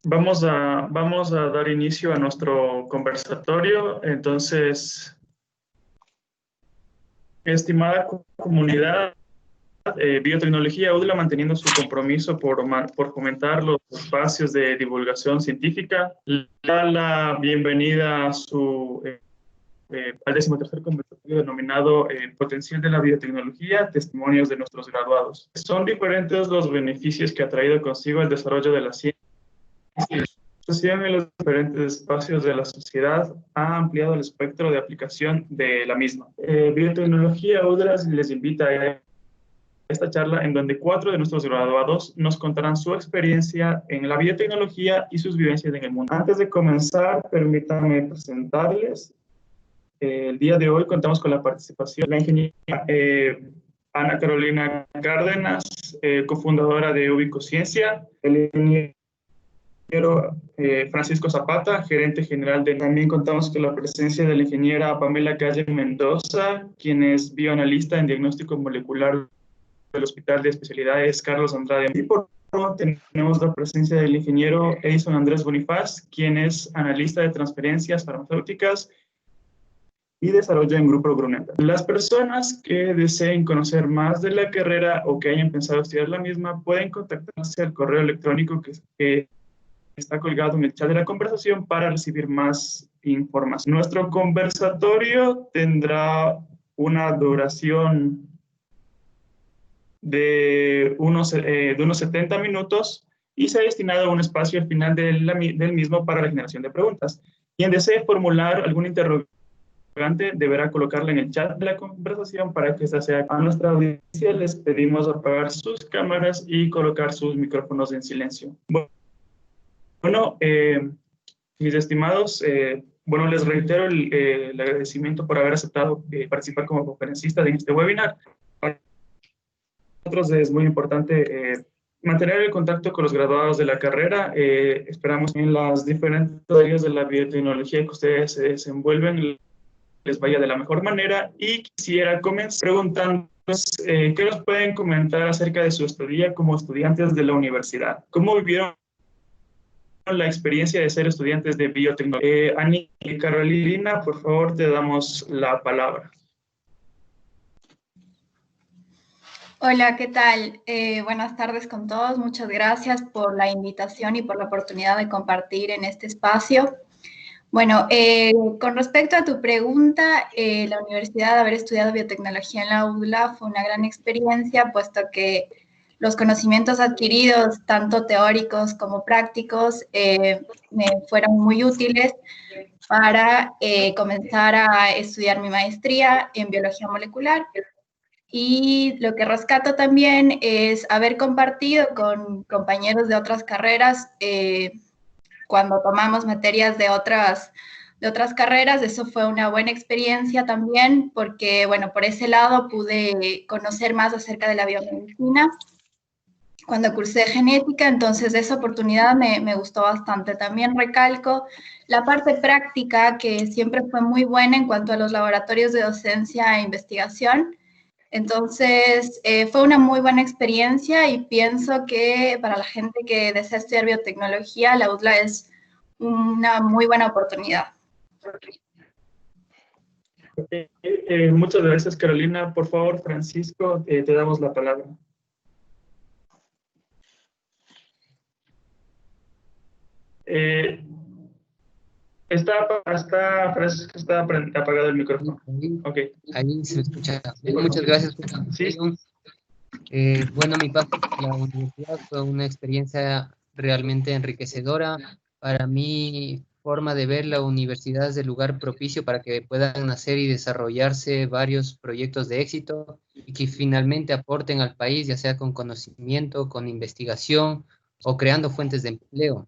Vamos a dar inicio a nuestro conversatorio. Entonces, estimada comunidad, Biotecnología UDLA, manteniendo su compromiso por fomentar los espacios de divulgación científica, le da la bienvenida a al 13º conversatorio denominado Potencial de la Biotecnología, Testimonios de nuestros graduados. Son diferentes los beneficios que ha traído consigo el desarrollo de la ciencia. La expresión en los diferentes espacios de la sociedad ha ampliado el espectro de aplicación de la misma. Biotecnología UDLA les invita a esta charla en donde 4 de nuestros graduados nos contarán su experiencia en la biotecnología y sus vivencias en el mundo. Antes de comenzar, permítanme presentarles. El día de hoy contamos con la participación de la ingeniera Ana Carolina Cárdenas, cofundadora de Ubicociencia, el ingeniero Francisco Zapata, gerente general de... También contamos con la presencia de la ingeniera Pamela Calle Mendoza, quien es bioanalista en diagnóstico molecular del Hospital de Especialidades Carlos Andrade. Y por último tenemos la presencia del ingeniero Edison Andrés Bonifaz, quien es analista de transferencias farmacéuticas y desarrollo en Grupo Grunenthal. Las personas que deseen conocer más de la carrera o que hayan pensado estudiar la misma pueden contactarse al correo electrónico que está colgado en el chat de la conversación para recibir más información. Nuestro conversatorio tendrá una duración de unos 70 minutos y se ha destinado un espacio al final del mismo para la generación de preguntas. Quien desee formular algún interrogante deberá colocarla en el chat de la conversación para que esta sea a nuestra audiencia. Les pedimos apagar sus cámaras y colocar sus micrófonos en silencio. Bueno, mis estimados, bueno, les reitero el agradecimiento por haber aceptado participar como conferencista en este webinar. Para nosotros es muy importante mantener el contacto con los graduados de la carrera. Esperamos en las diferentes áreas de la biotecnología que ustedes se desenvuelven les vaya de la mejor manera, y quisiera comenzar preguntándoles qué nos pueden comentar acerca de su estadía como estudiantes de la universidad. ¿Cómo vivieron la experiencia de ser estudiantes de biotecnología? Ani y Carolina, por favor, te damos la palabra. Hola, ¿qué tal? Buenas tardes con todos. Muchas gracias por la invitación y por la oportunidad de compartir en este espacio. Bueno, con respecto a tu pregunta, la universidad, haber estudiado biotecnología en la UDLA fue una gran experiencia, puesto que los conocimientos adquiridos, tanto teóricos como prácticos, me fueron muy útiles para comenzar a estudiar mi maestría en biología molecular. Y lo que rescato también es haber compartido con compañeros de otras carreras, cuando tomamos materias de otras carreras. Eso fue una buena experiencia también, porque, bueno, por ese lado pude conocer más acerca de la biomedicina cuando cursé genética, entonces esa oportunidad me gustó bastante. También recalco la parte práctica, que siempre fue muy buena en cuanto a los laboratorios de docencia e investigación. Entonces, fue una muy buena experiencia y pienso que para la gente que desea estudiar biotecnología, la UDLA es una muy buena oportunidad. Muchas gracias, Carolina. Por favor, Francisco, te damos la palabra. Francisco, está apagado el micrófono. Okay. Ahí se escucha. Muchas gracias por la invitación. Bueno, mi paso por la universidad fue una experiencia realmente enriquecedora. Para mí, forma de ver la universidad es el lugar propicio para que puedan nacer y desarrollarse varios proyectos de éxito y que finalmente aporten al país, ya sea con conocimiento, con investigación o creando fuentes de empleo.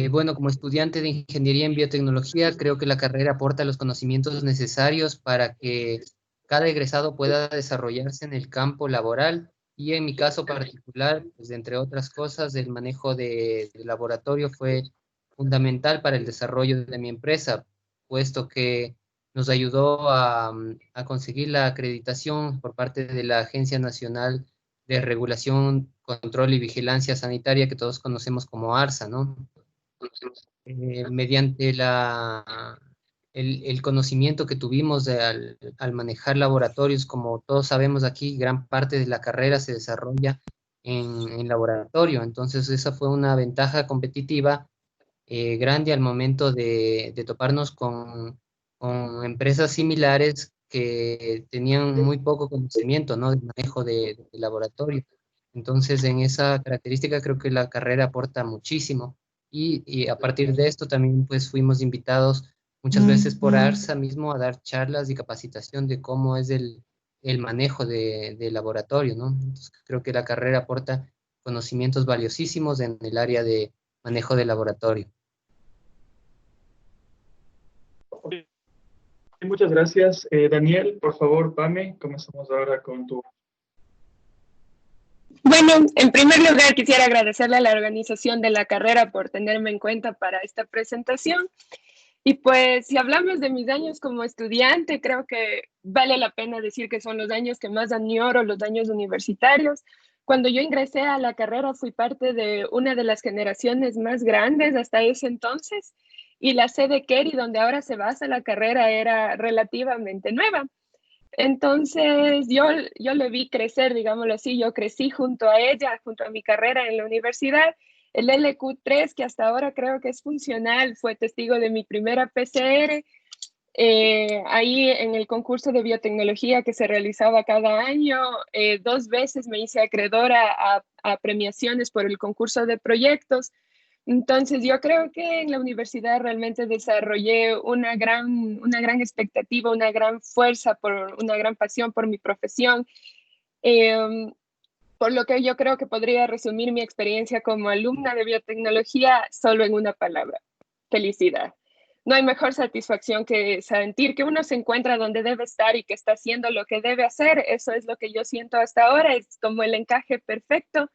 Bueno, como estudiante de ingeniería en biotecnología, creo que la carrera aporta los conocimientos necesarios para que cada egresado pueda desarrollarse en el campo laboral, y en mi caso particular, pues entre otras cosas, el manejo de laboratorio fue fundamental para el desarrollo de mi empresa, puesto que nos ayudó a conseguir la acreditación por parte de la Agencia Nacional de regulación, control y vigilancia sanitaria que todos conocemos como ARSA, ¿no? Mediante el conocimiento que tuvimos al manejar laboratorios, como todos sabemos aquí, gran parte de la carrera se desarrolla en laboratorio, entonces esa fue una ventaja competitiva grande al momento de toparnos con empresas similares que tenían muy poco conocimiento, ¿no?, del manejo de laboratorio. Entonces, en esa característica creo que la carrera aporta muchísimo. Y a partir de esto también pues fuimos invitados muchas veces por ARSA mismo a dar charlas y capacitación de cómo es el manejo de laboratorio, ¿no? Entonces, creo que la carrera aporta conocimientos valiosísimos en el área de manejo de laboratorio. Muchas gracias, Daniel. Por favor, Pame, comenzamos ahora con tu... Bueno, en primer lugar quisiera agradecerle a la organización de la carrera por tenerme en cuenta para esta presentación. Y pues si hablamos de mis años como estudiante, creo que vale la pena decir que son los años que más añoro, los años universitarios. Cuando yo ingresé a la carrera fui parte de una de las generaciones más grandes hasta ese entonces, y la sede Keri, donde ahora se basa la carrera, era relativamente nueva. Entonces yo le vi crecer, digámoslo así, yo crecí junto a ella, junto a mi carrera en la universidad. El LQ3, que hasta ahora creo que es funcional, fue testigo de mi primera PCR. Ahí en el concurso de biotecnología que se realizaba cada año, 2 veces me hice acreedora a premiaciones por el concurso de proyectos. Entonces, yo creo que en la universidad realmente desarrollé una gran expectativa, una gran fuerza, una gran pasión por mi profesión, por lo que yo creo que podría resumir mi experiencia como alumna de biotecnología solo en una palabra: felicidad. No hay mejor satisfacción que sentir que uno se encuentra donde debe estar y que está haciendo lo que debe hacer. Eso es lo que yo siento hasta ahora, es como el encaje perfecto.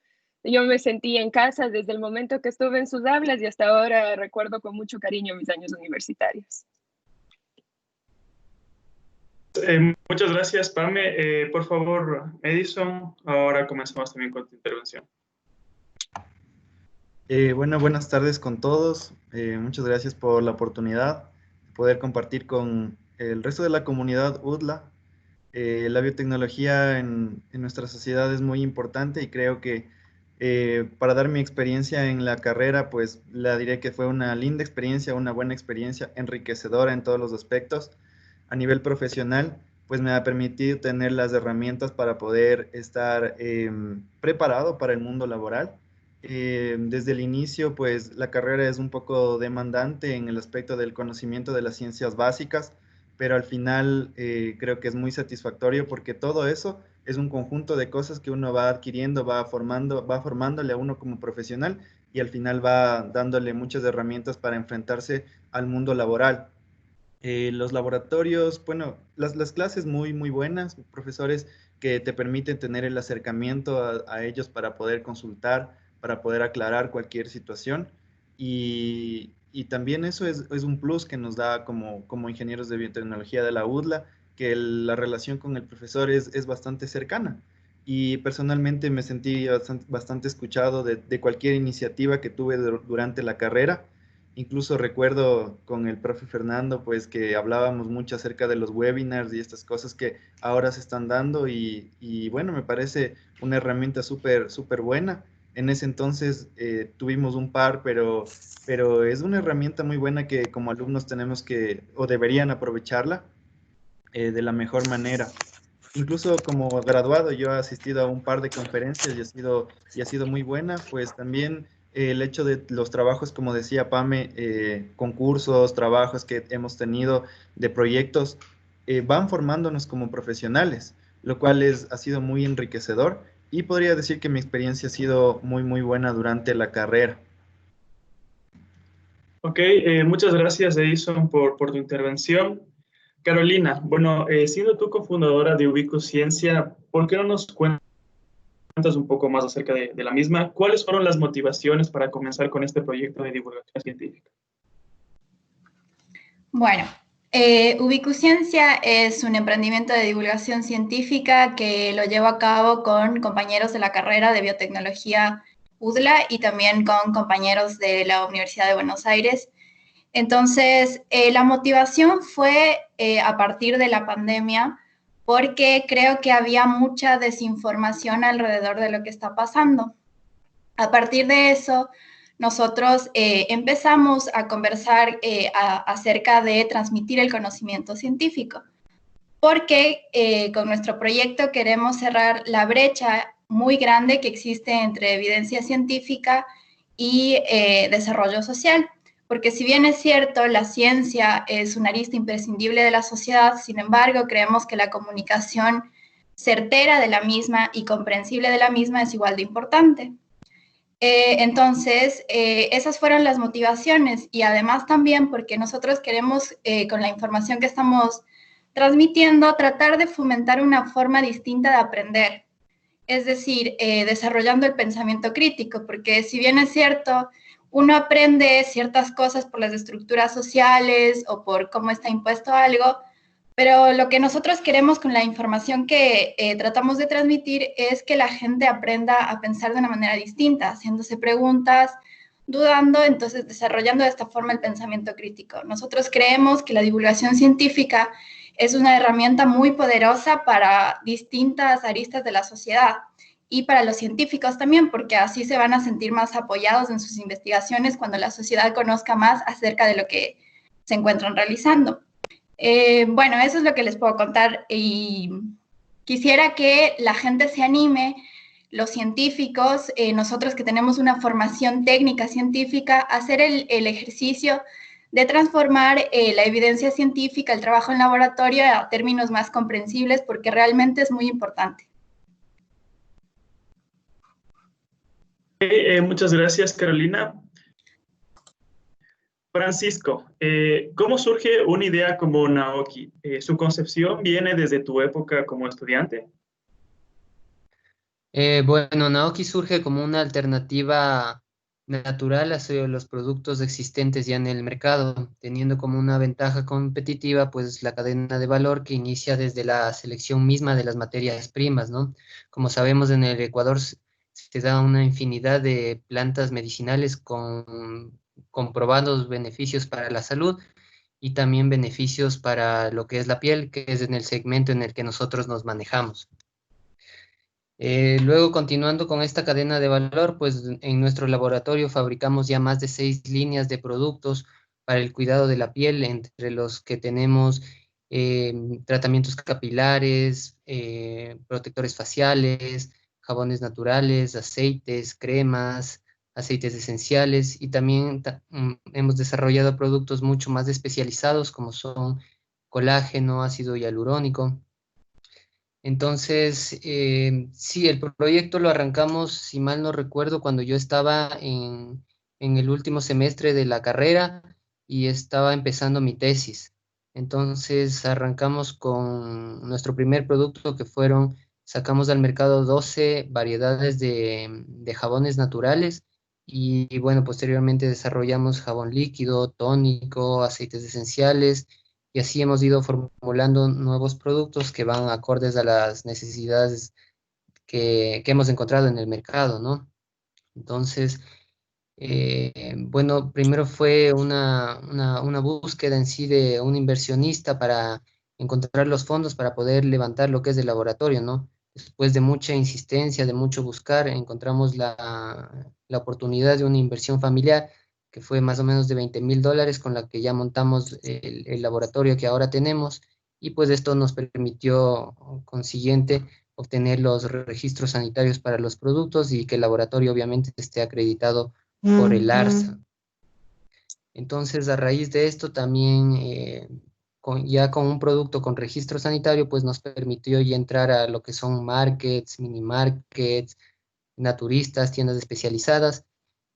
Yo me sentí en casa desde el momento que estuve en sus aulas y hasta ahora recuerdo con mucho cariño mis años universitarios. Muchas gracias, Pame. Por favor, Edison, ahora comenzamos también con tu intervención. Bueno, buenas tardes con todos. Muchas gracias por la oportunidad de poder compartir con el resto de la comunidad UDLA. La biotecnología en nuestra sociedad es muy importante y creo que para dar mi experiencia en la carrera, pues la diré que fue una linda experiencia, una buena experiencia, enriquecedora en todos los aspectos. A nivel profesional, pues me ha permitido tener las herramientas para poder estar preparado para el mundo laboral. Desde el inicio, pues la carrera es un poco demandante en el aspecto del conocimiento de las ciencias básicas, pero al final creo que es muy satisfactorio porque todo eso es un conjunto de cosas que uno va adquiriendo, va formándole a uno como profesional y al final va dándole muchas herramientas para enfrentarse al mundo laboral. Los laboratorios, bueno, las clases muy buenas, profesores que te permiten tener el acercamiento a ellos para poder consultar, para poder aclarar cualquier situación. Y también eso es un plus que nos da como ingenieros de biotecnología de la UDLA, que la relación con el profesor es bastante cercana. Y personalmente me sentí bastante escuchado de cualquier iniciativa que tuve durante la carrera. Incluso recuerdo con el profe Fernando, pues que hablábamos mucho acerca de los webinars y estas cosas que ahora se están dando y bueno, me parece una herramienta súper buena. En ese entonces tuvimos un par, pero es una herramienta muy buena que como alumnos tenemos que o deberían aprovecharla de la mejor manera. Incluso como graduado yo he asistido a un par de conferencias y ha sido muy buena, pues también el hecho de los trabajos, como decía Pame, concursos, trabajos que hemos tenido de proyectos, van formándonos como profesionales, lo cual ha sido muy enriquecedor y podría decir que mi experiencia ha sido muy buena durante la carrera. Ok, muchas gracias, Edison, por tu intervención. Carolina, bueno, siendo tú cofundadora de Ubico Ciencia, ¿por qué no nos cuentas un poco más acerca de la misma? ¿Cuáles fueron las motivaciones para comenzar con este proyecto de divulgación científica? Bueno, Ubicuciencia es un emprendimiento de divulgación científica que lo llevo a cabo con compañeros de la carrera de biotecnología UDLA y también con compañeros de la Universidad de Buenos Aires. Entonces, la motivación fue a partir de la pandemia, porque creo que había mucha desinformación alrededor de lo que está pasando. A partir de eso, nosotros empezamos a conversar acerca de transmitir el conocimiento científico, porque con nuestro proyecto queremos cerrar la brecha muy grande que existe entre evidencia científica y desarrollo social. Porque si bien es cierto, la ciencia es una arista imprescindible de la sociedad, sin embargo, creemos que la comunicación certera de la misma y comprensible de la misma es igual de importante. Entonces, esas fueron las motivaciones y además también porque nosotros queremos, con la información que estamos transmitiendo, tratar de fomentar una forma distinta de aprender, es decir, desarrollando el pensamiento crítico, porque si bien es cierto, uno aprende ciertas cosas por las estructuras sociales o por cómo está impuesto algo, pero lo que nosotros queremos con la información que tratamos de transmitir es que la gente aprenda a pensar de una manera distinta, haciéndose preguntas, dudando, entonces desarrollando de esta forma el pensamiento crítico. Nosotros creemos que la divulgación científica es una herramienta muy poderosa para distintas aristas de la sociedad y para los científicos también, porque así se van a sentir más apoyados en sus investigaciones cuando la sociedad conozca más acerca de lo que se encuentran realizando. Bueno, eso es lo que les puedo contar y quisiera que la gente se anime, los científicos, nosotros que tenemos una formación técnica científica, a hacer el ejercicio de transformar la evidencia científica, el trabajo en laboratorio a términos más comprensibles porque realmente es muy importante. Muchas gracias, Carolina. Francisco, ¿cómo surge una idea como Naoki? ¿Su concepción viene desde tu época como estudiante? Bueno, Naoki surge como una alternativa natural hacia los productos existentes ya en el mercado, teniendo como una ventaja competitiva pues la cadena de valor que inicia desde la selección misma de las materias primas, ¿no? Como sabemos, en el Ecuador se da una infinidad de plantas medicinales con comprobados beneficios para la salud y también beneficios para lo que es la piel, que es en el segmento en el que nosotros nos manejamos. Luego, continuando con esta cadena de valor, pues en nuestro laboratorio fabricamos ya más de 6 líneas de productos para el cuidado de la piel, entre los que tenemos tratamientos capilares, protectores faciales, jabones naturales, aceites, cremas, aceites esenciales y también hemos desarrollado productos mucho más especializados como son colágeno, ácido hialurónico. Entonces, sí, el proyecto lo arrancamos, si mal no recuerdo, cuando yo estaba en el último semestre de la carrera y estaba empezando mi tesis. Entonces, arrancamos con nuestro primer producto que sacamos al mercado 12 variedades de jabones naturales y bueno, posteriormente desarrollamos jabón líquido, tónico, aceites esenciales y así hemos ido formulando nuevos productos que van acordes a las necesidades que hemos encontrado en el mercado, ¿no? Entonces, bueno, primero fue una búsqueda en sí de un inversionista para encontrar los fondos para poder levantar lo que es el laboratorio, ¿no? Después de mucha insistencia, de mucho buscar, encontramos la oportunidad de una inversión familiar que fue más o menos de $20,000, con la que ya montamos el laboratorio que ahora tenemos, y pues esto nos permitió, consiguiente, obtener los registros sanitarios para los productos y que el laboratorio obviamente esté acreditado por el ARSA. Entonces, a raíz de esto también, ya con un producto con registro sanitario, pues nos permitió ya entrar a lo que son markets, mini markets, naturistas, tiendas especializadas.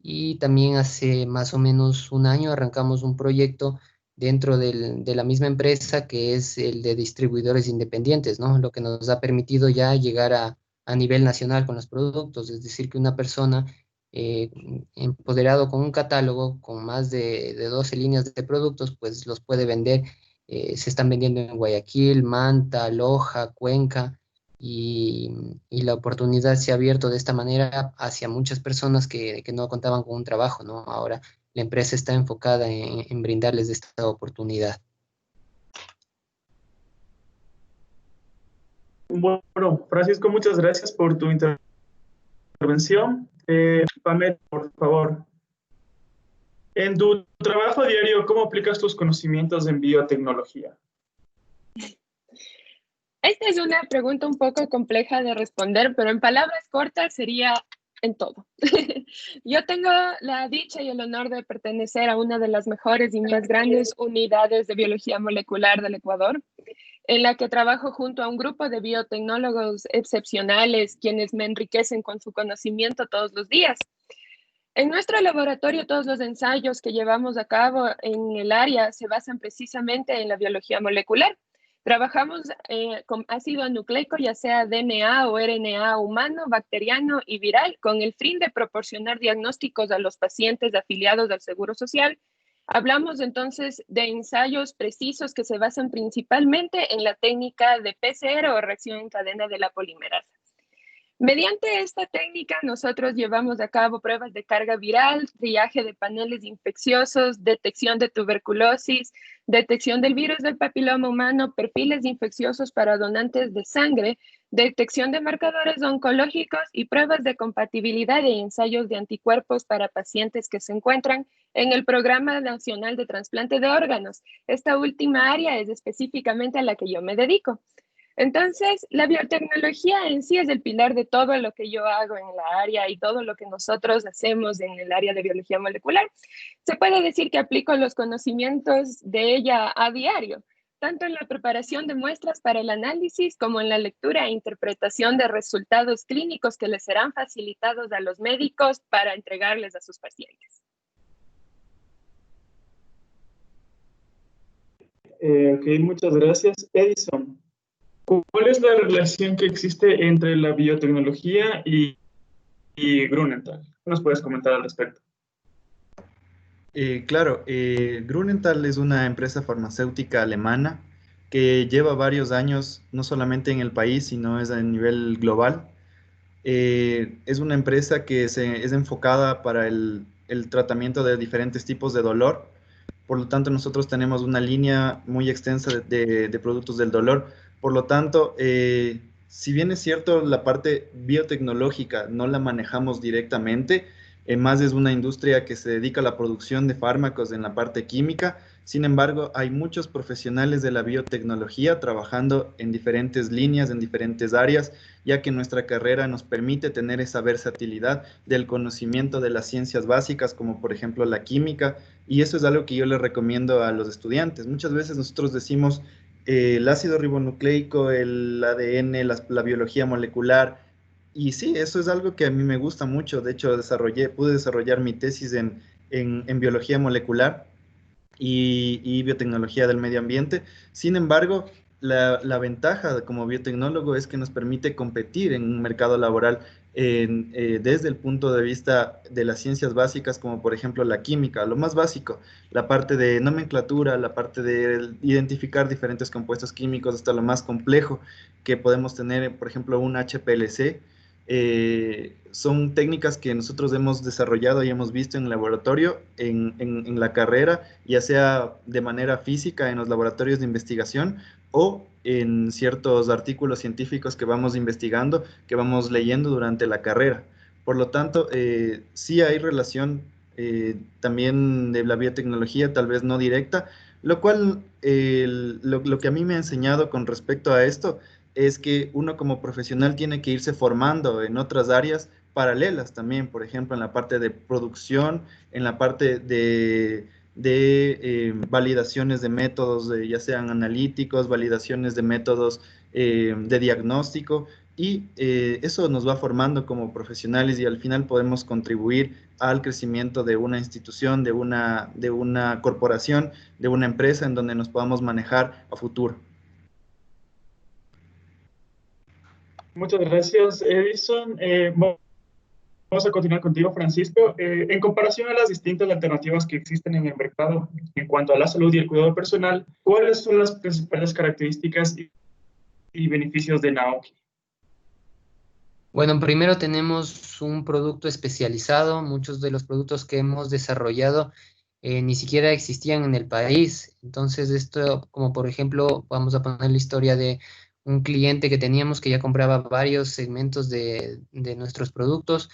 Y también hace más o menos un año arrancamos un proyecto dentro de la misma empresa que es el de distribuidores independientes, ¿no? Lo que nos ha permitido ya llegar a nivel nacional con los productos, es decir, que una persona eh, empoderado con un catálogo con más de 12 líneas de productos, pues los puede vender se están vendiendo en Guayaquil, Manta, Loja, Cuenca, y la oportunidad se ha abierto de esta manera hacia muchas personas que no contaban con un trabajo, ¿no? Ahora la empresa está enfocada en brindarles esta oportunidad. Bueno, Francisco, muchas gracias por tu intervención. Pamela, por favor. En tu trabajo diario, ¿cómo aplicas tus conocimientos en biotecnología? Esta es una pregunta un poco compleja de responder, pero en palabras cortas sería en todo. Yo tengo la dicha y el honor de pertenecer a una de las mejores y más grandes unidades de biología molecular del Ecuador, en la que trabajo junto a un grupo de biotecnólogos excepcionales, quienes me enriquecen con su conocimiento todos los días. En nuestro laboratorio, todos los ensayos que llevamos a cabo en el área se basan precisamente en la biología molecular. Trabajamos con ácido nucleico, ya sea DNA o RNA humano, bacteriano y viral, con el fin de proporcionar diagnósticos a los pacientes afiliados al Seguro Social. Hablamos entonces de ensayos precisos que se basan principalmente en la técnica de PCR o reacción en cadena de la polimerasa. Mediante esta técnica, nosotros llevamos a cabo pruebas de carga viral, triaje de paneles infecciosos, detección de tuberculosis, detección del virus del papiloma humano, perfiles infecciosos para donantes de sangre, detección de marcadores oncológicos y pruebas de compatibilidad e ensayos de anticuerpos para pacientes que se encuentran en el Programa Nacional de Trasplante de Órganos. Esta última área es específicamente a la que yo me dedico. Entonces, la biotecnología en sí es el pilar de todo lo que yo hago en la área y todo lo que nosotros hacemos en el área de biología molecular. Se puede decir que aplico los conocimientos de ella a diario, tanto en la preparación de muestras para el análisis como en la lectura e interpretación de resultados clínicos que les serán facilitados a los médicos para entregarles a sus pacientes. Ok, muchas gracias. Edison, ¿cuál es la relación que existe entre la biotecnología y Grünenthal? ¿Qué nos puedes comentar al respecto? Claro, Grünenthal es una empresa farmacéutica alemana que lleva varios años, no solamente en el país, sino es a nivel global. Es una empresa que es enfocada para el tratamiento de diferentes tipos de dolor. Por lo tanto, nosotros tenemos una línea muy extensa de productos del dolor. Por lo tanto, si bien es cierto, la parte biotecnológica no la manejamos directamente, más es una industria que se dedica a la producción de fármacos en la parte química. Sin embargo, hay muchos profesionales de la biotecnología trabajando en diferentes líneas, en diferentes áreas, ya que nuestra carrera nos permite tener esa versatilidad del conocimiento de las ciencias básicas, como por ejemplo la química, y eso es algo que yo les recomiendo a los estudiantes. Muchas veces nosotros decimos el ácido ribonucleico, el ADN, la biología molecular, y sí, eso es algo que a mí me gusta mucho. De hecho, pude desarrollar mi tesis en biología molecular y biotecnología del medio ambiente. Sin embargo, la ventaja como biotecnólogo es que nos permite competir en un mercado laboral desde el punto de vista de las ciencias básicas, como por ejemplo la química, lo más básico, la parte de nomenclatura, la parte de identificar diferentes compuestos químicos, hasta lo más complejo que podemos tener, por ejemplo, un HPLC. Son técnicas que nosotros hemos desarrollado y hemos visto en el laboratorio, en la carrera, ya sea de manera física en los laboratorios de investigación o en ciertos artículos científicos que vamos investigando, que vamos leyendo durante la carrera. Por lo tanto, sí hay relación también de la biotecnología, tal vez no directa, lo cual lo que a mí me ha enseñado con respecto a esto es que uno como profesional tiene que irse formando en otras áreas paralelas también, por ejemplo, en la parte de producción, en la parte de validaciones de métodos, ya sean analíticos, validaciones de métodos de diagnóstico, y eso nos va formando como profesionales y al final podemos contribuir al crecimiento de una institución, de una corporación, de una empresa en donde nos podamos manejar a futuro. Muchas gracias, Edison. Vamos a continuar contigo, Francisco. En comparación a las distintas alternativas que existen en el mercado en cuanto a la salud y el cuidado personal, ¿cuáles son las principales características y beneficios de Naoki? Bueno, primero tenemos un producto especializado. Muchos de los productos que hemos desarrollado ni siquiera existían en el país. Entonces, esto, como por ejemplo, vamos a poner la historia de un cliente que teníamos que ya compraba varios segmentos de nuestros productos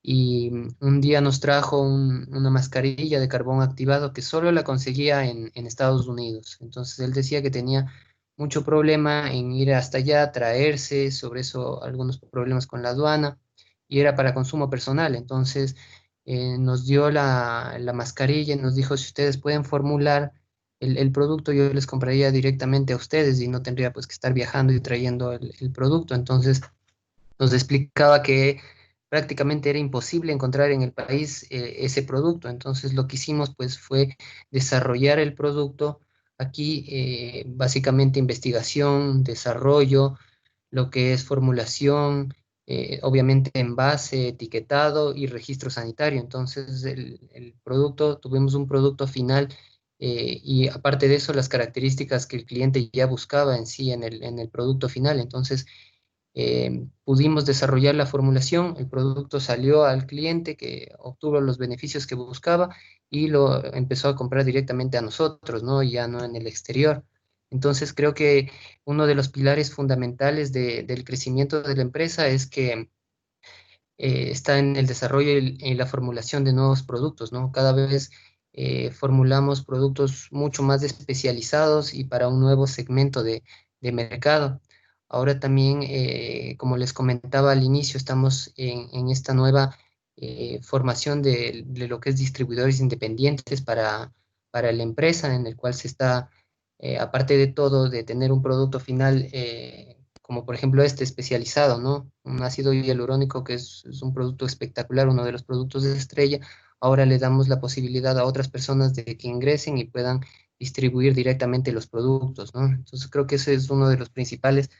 y un día nos trajo una mascarilla de carbón activado que solo la conseguía en Estados Unidos. Entonces, él decía que tenía mucho problema en ir hasta allá, traerse, sobre eso algunos problemas con la aduana, y era para consumo personal. Entonces nos dio la mascarilla y nos dijo, si ustedes pueden formular el producto, yo les compraría directamente a ustedes y no tendría pues que estar viajando y trayendo el producto. Entonces nos explicaba que prácticamente era imposible encontrar en el país ese producto. Entonces lo que hicimos pues fue desarrollar el producto aquí, básicamente investigación, desarrollo, lo que es formulación, obviamente envase, etiquetado y registro sanitario. Entonces el producto, tuvimos un producto final y aparte de eso las características que el cliente ya buscaba en sí en el producto final. Entonces pudimos desarrollar la formulación, el producto salió al cliente que obtuvo los beneficios que buscaba y lo empezó a comprar directamente a nosotros, ¿no? Ya no en el exterior. Entonces creo que uno de los pilares fundamentales del crecimiento de la empresa es que está en el desarrollo y en la formulación de nuevos productos, ¿no? Cada vez formulamos productos mucho más especializados y para un nuevo segmento de mercado. Ahora también, como les comentaba al inicio, estamos en esta nueva formación de lo que es distribuidores independientes para la empresa, en el cual se está, aparte de todo, de tener un producto final como por ejemplo este especializado, ¿no? Un ácido hialurónico que es un producto espectacular, uno de los productos de estrella. Ahora le damos la posibilidad a otras personas de que ingresen y puedan distribuir directamente los productos, ¿no? Entonces creo que ese es uno de los principales,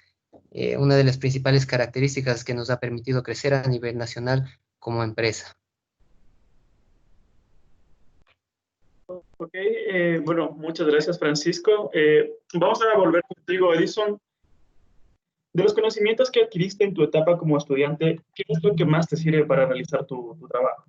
una de las principales características que nos ha permitido crecer a nivel nacional como empresa. Ok, bueno, muchas gracias, Francisco. Vamos a volver contigo, Edison. De los conocimientos que adquiriste en tu etapa como estudiante, ¿qué es lo que más te sirve para realizar tu trabajo?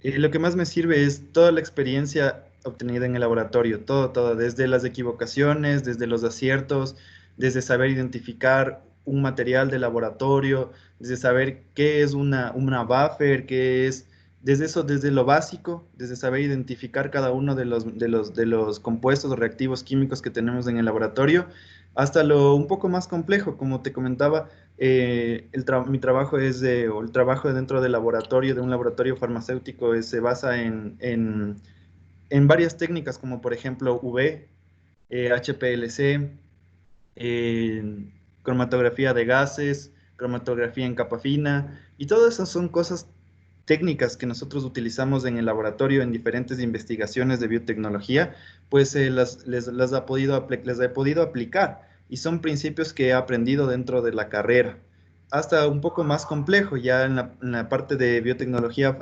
Lo que más me sirve es toda la experiencia obtenida en el laboratorio, todo, desde las equivocaciones, desde los aciertos, desde saber identificar un material de laboratorio, desde saber qué es una buffer, qué es, desde eso, desde lo básico, desde saber identificar cada uno de los compuestos o reactivos químicos que tenemos en el laboratorio, hasta lo un poco más complejo, como te comentaba, mi trabajo o el trabajo dentro del laboratorio, de un laboratorio farmacéutico, se basa en varias técnicas, como por ejemplo UV, HPLC, cromatografía de gases, cromatografía en capa fina, y todas esas son cosas técnicas que nosotros utilizamos en el laboratorio en diferentes investigaciones de biotecnología, pues les he podido aplicar y son principios que he aprendido dentro de la carrera. Hasta un poco más complejo, ya en la parte de biotecnología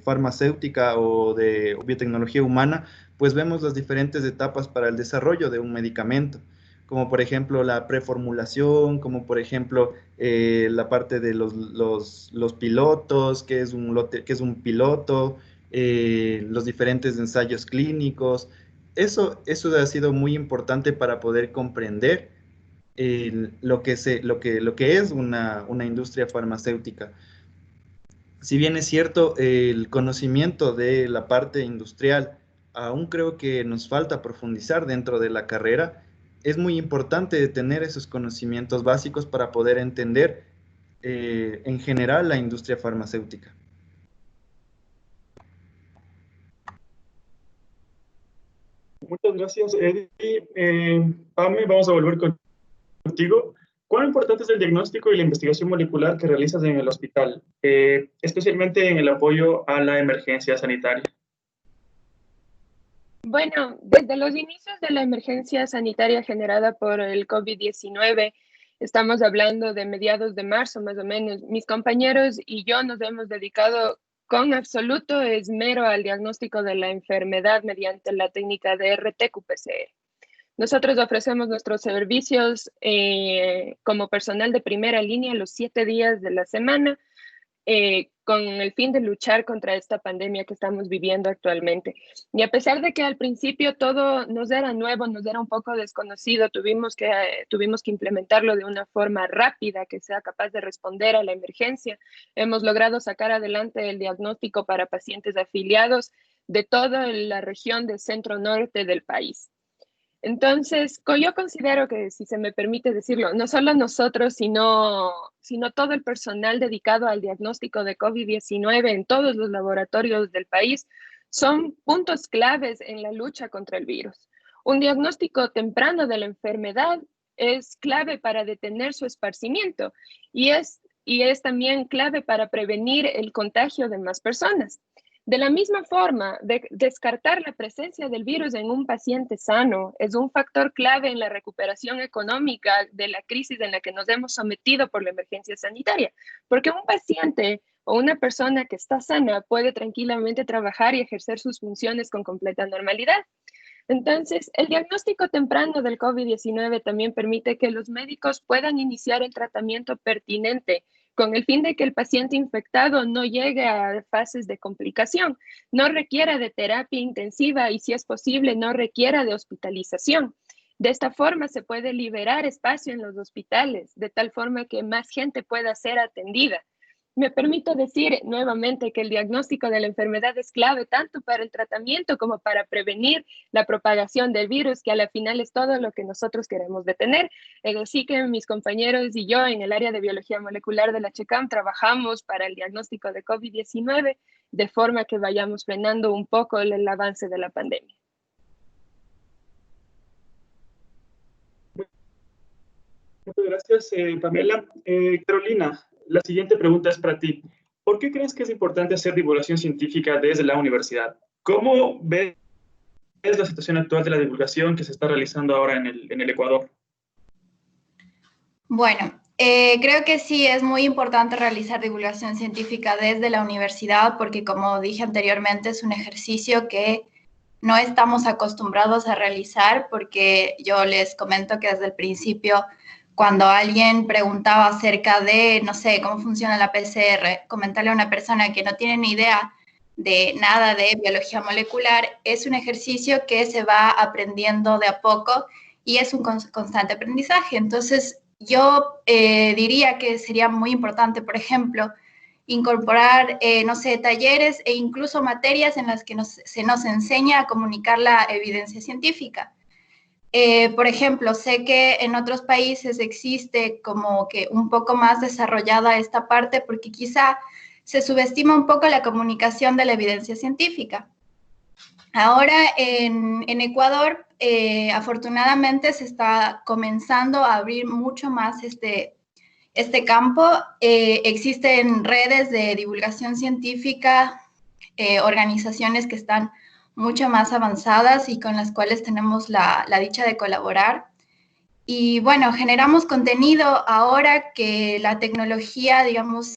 farmacéutica o de biotecnología humana, pues vemos las diferentes etapas para el desarrollo de un medicamento, como por ejemplo la preformulación, como por ejemplo la parte de los pilotos, qué es un lote, qué es un piloto, los diferentes ensayos clínicos. Eso ha sido muy importante para poder comprender lo que es una industria farmacéutica. Si bien es cierto, el conocimiento de la parte industrial, aún creo que nos falta profundizar dentro de la carrera. Es muy importante tener esos conocimientos básicos para poder entender en general la industria farmacéutica. Muchas gracias, Eddie. Pame, vamos a volver contigo. ¿Cuán importante es el diagnóstico y la investigación molecular que realizas en el hospital, especialmente en el apoyo a la emergencia sanitaria? Bueno, desde los inicios de la emergencia sanitaria generada por el COVID-19, Estamos hablando de mediados de marzo, más o menos. Mis compañeros y yo nos hemos dedicado con absoluto esmero al diagnóstico de la enfermedad mediante la técnica de RT-qPCR. Nosotros ofrecemos nuestros servicios como personal de primera línea los 7 días de la semana, con el fin de luchar contra esta pandemia que estamos viviendo actualmente. Y a pesar de que al principio todo nos era nuevo, nos era un poco desconocido, tuvimos que implementarlo de una forma rápida que sea capaz de responder a la emergencia. Hemos logrado sacar adelante el diagnóstico para pacientes afiliados de toda la región del centro norte del país. Entonces, yo considero que, si se me permite decirlo, no solo nosotros, sino todo el personal dedicado al diagnóstico de COVID-19 en todos los laboratorios del país, son puntos claves en la lucha contra el virus. Un diagnóstico temprano de la enfermedad es clave para detener su esparcimiento y es también clave para prevenir el contagio de más personas. De la misma forma, descartar la presencia del virus en un paciente sano es un factor clave en la recuperación económica de la crisis en la que nos hemos sometido por la emergencia sanitaria, porque un paciente o una persona que está sana puede tranquilamente trabajar y ejercer sus funciones con completa normalidad. Entonces, el diagnóstico temprano del COVID-19 también permite que los médicos puedan iniciar el tratamiento pertinente con el fin de que el paciente infectado no llegue a fases de complicación, no requiera de terapia intensiva y, si es posible, no requiera de hospitalización. De esta forma se puede liberar espacio en los hospitales, de tal forma que más gente pueda ser atendida. Me permito decir nuevamente que el diagnóstico de la enfermedad es clave tanto para el tratamiento como para prevenir la propagación del virus, que a la final es todo lo que nosotros queremos detener. Así que mis compañeros y yo en el área de biología molecular de la CHECAM trabajamos para el diagnóstico de COVID-19 de forma que vayamos frenando un poco el avance de la pandemia. Muchas gracias, Pamela. Carolina, la siguiente pregunta es para ti. ¿Por qué crees que es importante hacer divulgación científica desde la universidad? ¿Cómo ves la situación actual de la divulgación que se está realizando ahora en el Ecuador? Bueno, creo que sí es muy importante realizar divulgación científica desde la universidad porque, como dije anteriormente, es un ejercicio que no estamos acostumbrados a realizar, porque yo les comento que desde el principio, cuando alguien preguntaba acerca de, no sé, cómo funciona la PCR, comentarle a una persona que no tiene ni idea de nada de biología molecular, es un ejercicio que se va aprendiendo de a poco y es un constante aprendizaje. Entonces, yo diría que sería muy importante, por ejemplo, incorporar, no sé, talleres e incluso materias en las que se nos enseña a comunicar la evidencia científica. Por ejemplo, sé que en otros países existe como que un poco más desarrollada esta parte porque quizá se subestima un poco la comunicación de la evidencia científica. Ahora en Ecuador, afortunadamente, se está comenzando a abrir mucho más este campo. Existen redes de divulgación científica, organizaciones que están mucho más avanzadas y con las cuales tenemos la dicha de colaborar. Y bueno, generamos contenido ahora que la tecnología, digamos,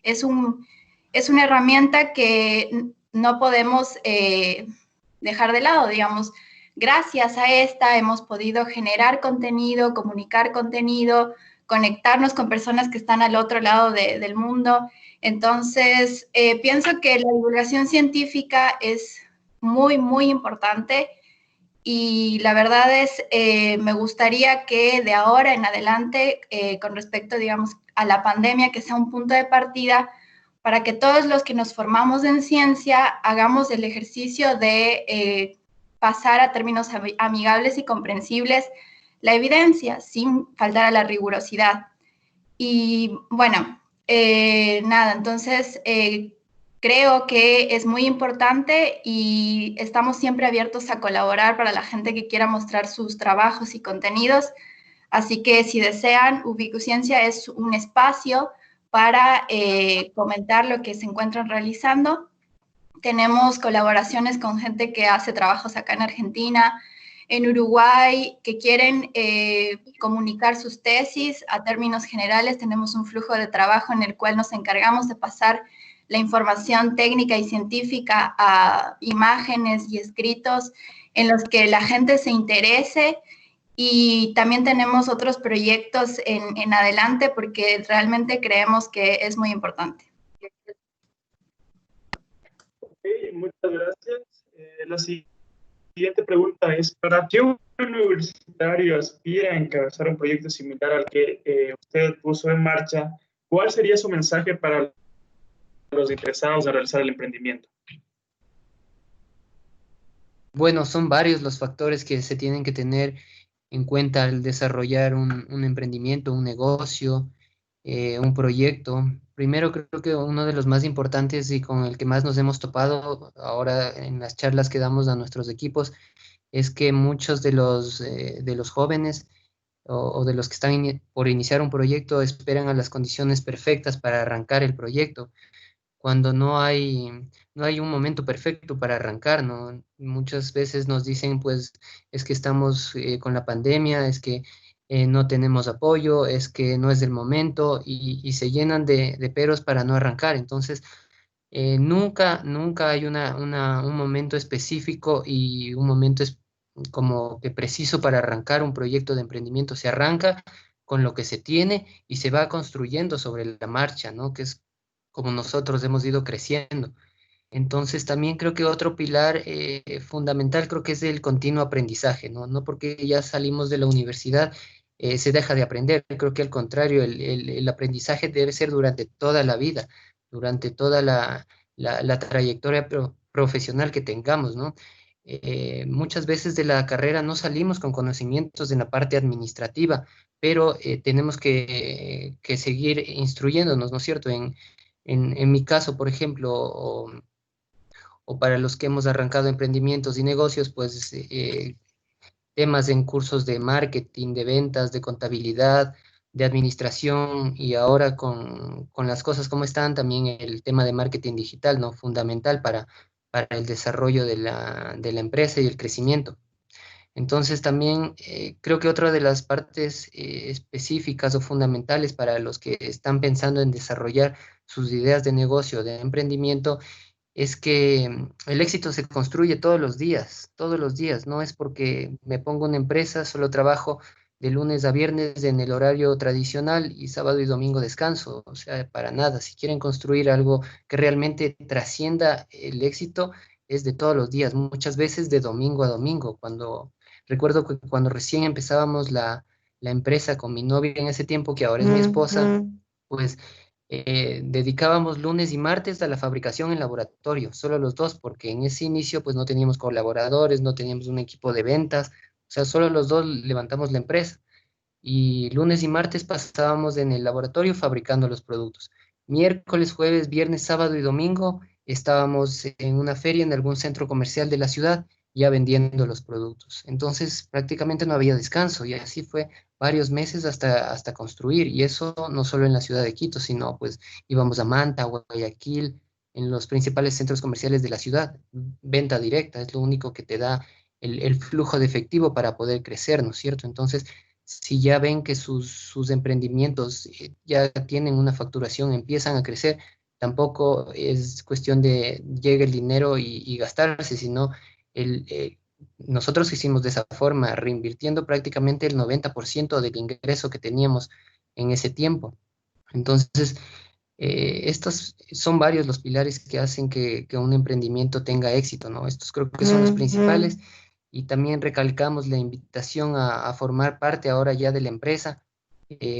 es una herramienta que no podemos dejar de lado, digamos. Gracias a esta hemos podido generar contenido, comunicar contenido, conectarnos con personas que están al otro lado del mundo. Entonces, pienso que la divulgación científica es muy, muy importante y la verdad es, me gustaría que de ahora en adelante, con respecto, digamos, a la pandemia, que sea un punto de partida para que todos los que nos formamos en ciencia hagamos el ejercicio de pasar a términos amigables y comprensibles la evidencia, sin faltar a la rigurosidad. Y bueno, nada, entonces creo que es muy importante y estamos siempre abiertos a colaborar para la gente que quiera mostrar sus trabajos y contenidos. Así que si desean, Ubicociencia es un espacio para comentar lo que se encuentran realizando. Tenemos colaboraciones con gente que hace trabajos acá en Argentina, en Uruguay que quieren comunicar sus tesis. A términos generales, tenemos un flujo de trabajo en el cual nos encargamos de pasar la información técnica y científica a imágenes y escritos en los que la gente se interese, y también tenemos otros proyectos en adelante porque realmente creemos que es muy importante. Okay, muchas gracias. La siguiente pregunta es, ¿para qué un universitario aspira a encabezar un proyecto similar al que usted puso en marcha? ¿Cuál sería su mensaje para los interesados en realizar el emprendimiento? Bueno, son varios los factores que se tienen que tener en cuenta al desarrollar un emprendimiento, un negocio, un proyecto. Primero, creo que uno de los más importantes y con el que más nos hemos topado ahora en las charlas que damos a nuestros equipos es que muchos de los jóvenes o de los que están por iniciar un proyecto esperan a las condiciones perfectas para arrancar el proyecto, cuando no hay un momento perfecto para arrancar, ¿no? Muchas veces nos dicen, pues, es que estamos con la pandemia, es que no tenemos apoyo, es que no es el momento, y se llenan de peros para no arrancar. Entonces, nunca hay un momento específico y un momento como que preciso para arrancar un proyecto de emprendimiento. Se arranca con lo que se tiene y se va construyendo sobre la marcha, ¿no? Que es como nosotros hemos ido creciendo. Entonces, también creo que otro pilar fundamental creo que es el continuo aprendizaje, ¿no? No porque ya salimos de la universidad se deja de aprender. Creo que al contrario, el aprendizaje debe ser durante toda la vida, durante toda la trayectoria profesional que tengamos, ¿no? Muchas veces de la carrera no salimos con conocimientos en la parte administrativa, pero tenemos que seguir instruyéndonos, ¿no es cierto? En mi caso, por ejemplo, o para los que hemos arrancado emprendimientos y negocios, pues temas en cursos de marketing, de ventas, de contabilidad, de administración, y ahora con las cosas como están, también el tema de marketing digital, ¿no? Fundamental para el desarrollo de la empresa y el crecimiento. Entonces también creo que otra de las partes específicas o fundamentales para los que están pensando en desarrollar sus ideas de negocio, de emprendimiento, es que el éxito se construye todos los días. No es porque me pongo una empresa, solo trabajo de lunes a viernes en el horario tradicional y sábado y domingo descanso. O sea, para nada. Si quieren construir algo que realmente trascienda el éxito, es de todos los días, muchas veces de domingo a domingo. Recuerdo que cuando recién empezábamos la empresa con mi novia en ese tiempo, que ahora es mi esposa, pues dedicábamos lunes y martes a la fabricación en laboratorio, solo los dos, porque en ese inicio pues no teníamos colaboradores, no teníamos un equipo de ventas, o sea, solo los dos levantamos la empresa. Y lunes y martes pasábamos en el laboratorio fabricando los productos. Miércoles, jueves, viernes, sábado y domingo estábamos en una feria en algún centro comercial de la ciudad ya vendiendo los productos. Entonces prácticamente no había descanso, y así fue varios meses hasta construir. Y eso no solo en la ciudad de Quito, sino pues íbamos a Manta, Guayaquil, en los principales centros comerciales de la ciudad. Venta directa es lo único que te da el flujo de efectivo para poder crecer, ¿no es cierto? Entonces, si ya ven que sus emprendimientos ya tienen una facturación, empiezan a crecer, tampoco es cuestión de llegue el dinero y gastarse, sino el, nosotros hicimos de esa forma, reinvirtiendo prácticamente el 90% del ingreso que teníamos en ese tiempo. Entonces, estos son varios los pilares que hacen que un emprendimiento tenga éxito, ¿no? Estos creo que son los principales. Y también recalcamos la invitación a formar parte ahora ya de la empresa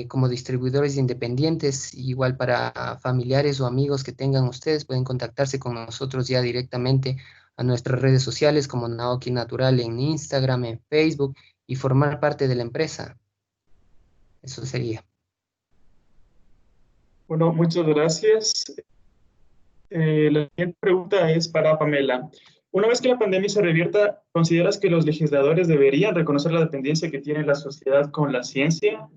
como distribuidores independientes. Igual para familiares o amigos que tengan ustedes, pueden contactarse con nosotros ya directamente a nuestras redes sociales como Naoki Natural en Instagram, en Facebook, y formar parte de la empresa. Eso sería. Bueno, muchas gracias. La siguiente pregunta es para Pamela. Una vez que la pandemia se revierta, ¿consideras que los legisladores deberían reconocer la dependencia que tiene la sociedad con la ciencia?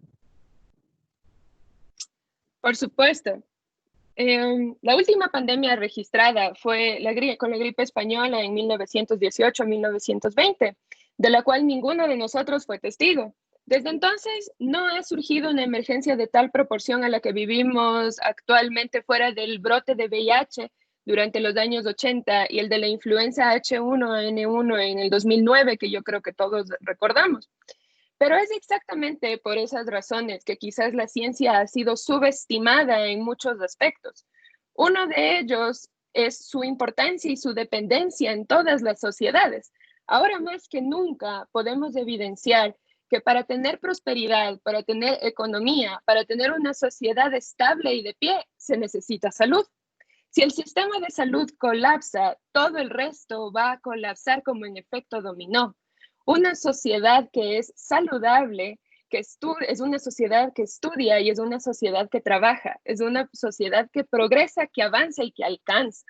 Por supuesto. La última pandemia registrada fue con la gripe española en 1918-1920. de la cual ninguno de nosotros fue testigo. Desde entonces, no ha surgido una emergencia de tal proporción a la que vivimos actualmente fuera del brote de VIH durante los años 80 y el de la influenza H1N1 en el 2009, que yo creo que todos recordamos. Pero es exactamente por esas razones que quizás la ciencia ha sido subestimada en muchos aspectos. Uno de ellos es su importancia y su dependencia en todas las sociedades. Ahora más que nunca podemos evidenciar que para tener prosperidad, para tener economía, para tener una sociedad estable y de pie, se necesita salud. Si el sistema de salud colapsa, todo el resto va a colapsar como en efecto dominó. Una sociedad que es saludable, es una sociedad que estudia y es una sociedad que trabaja, es una sociedad que progresa, que avanza y que alcanza.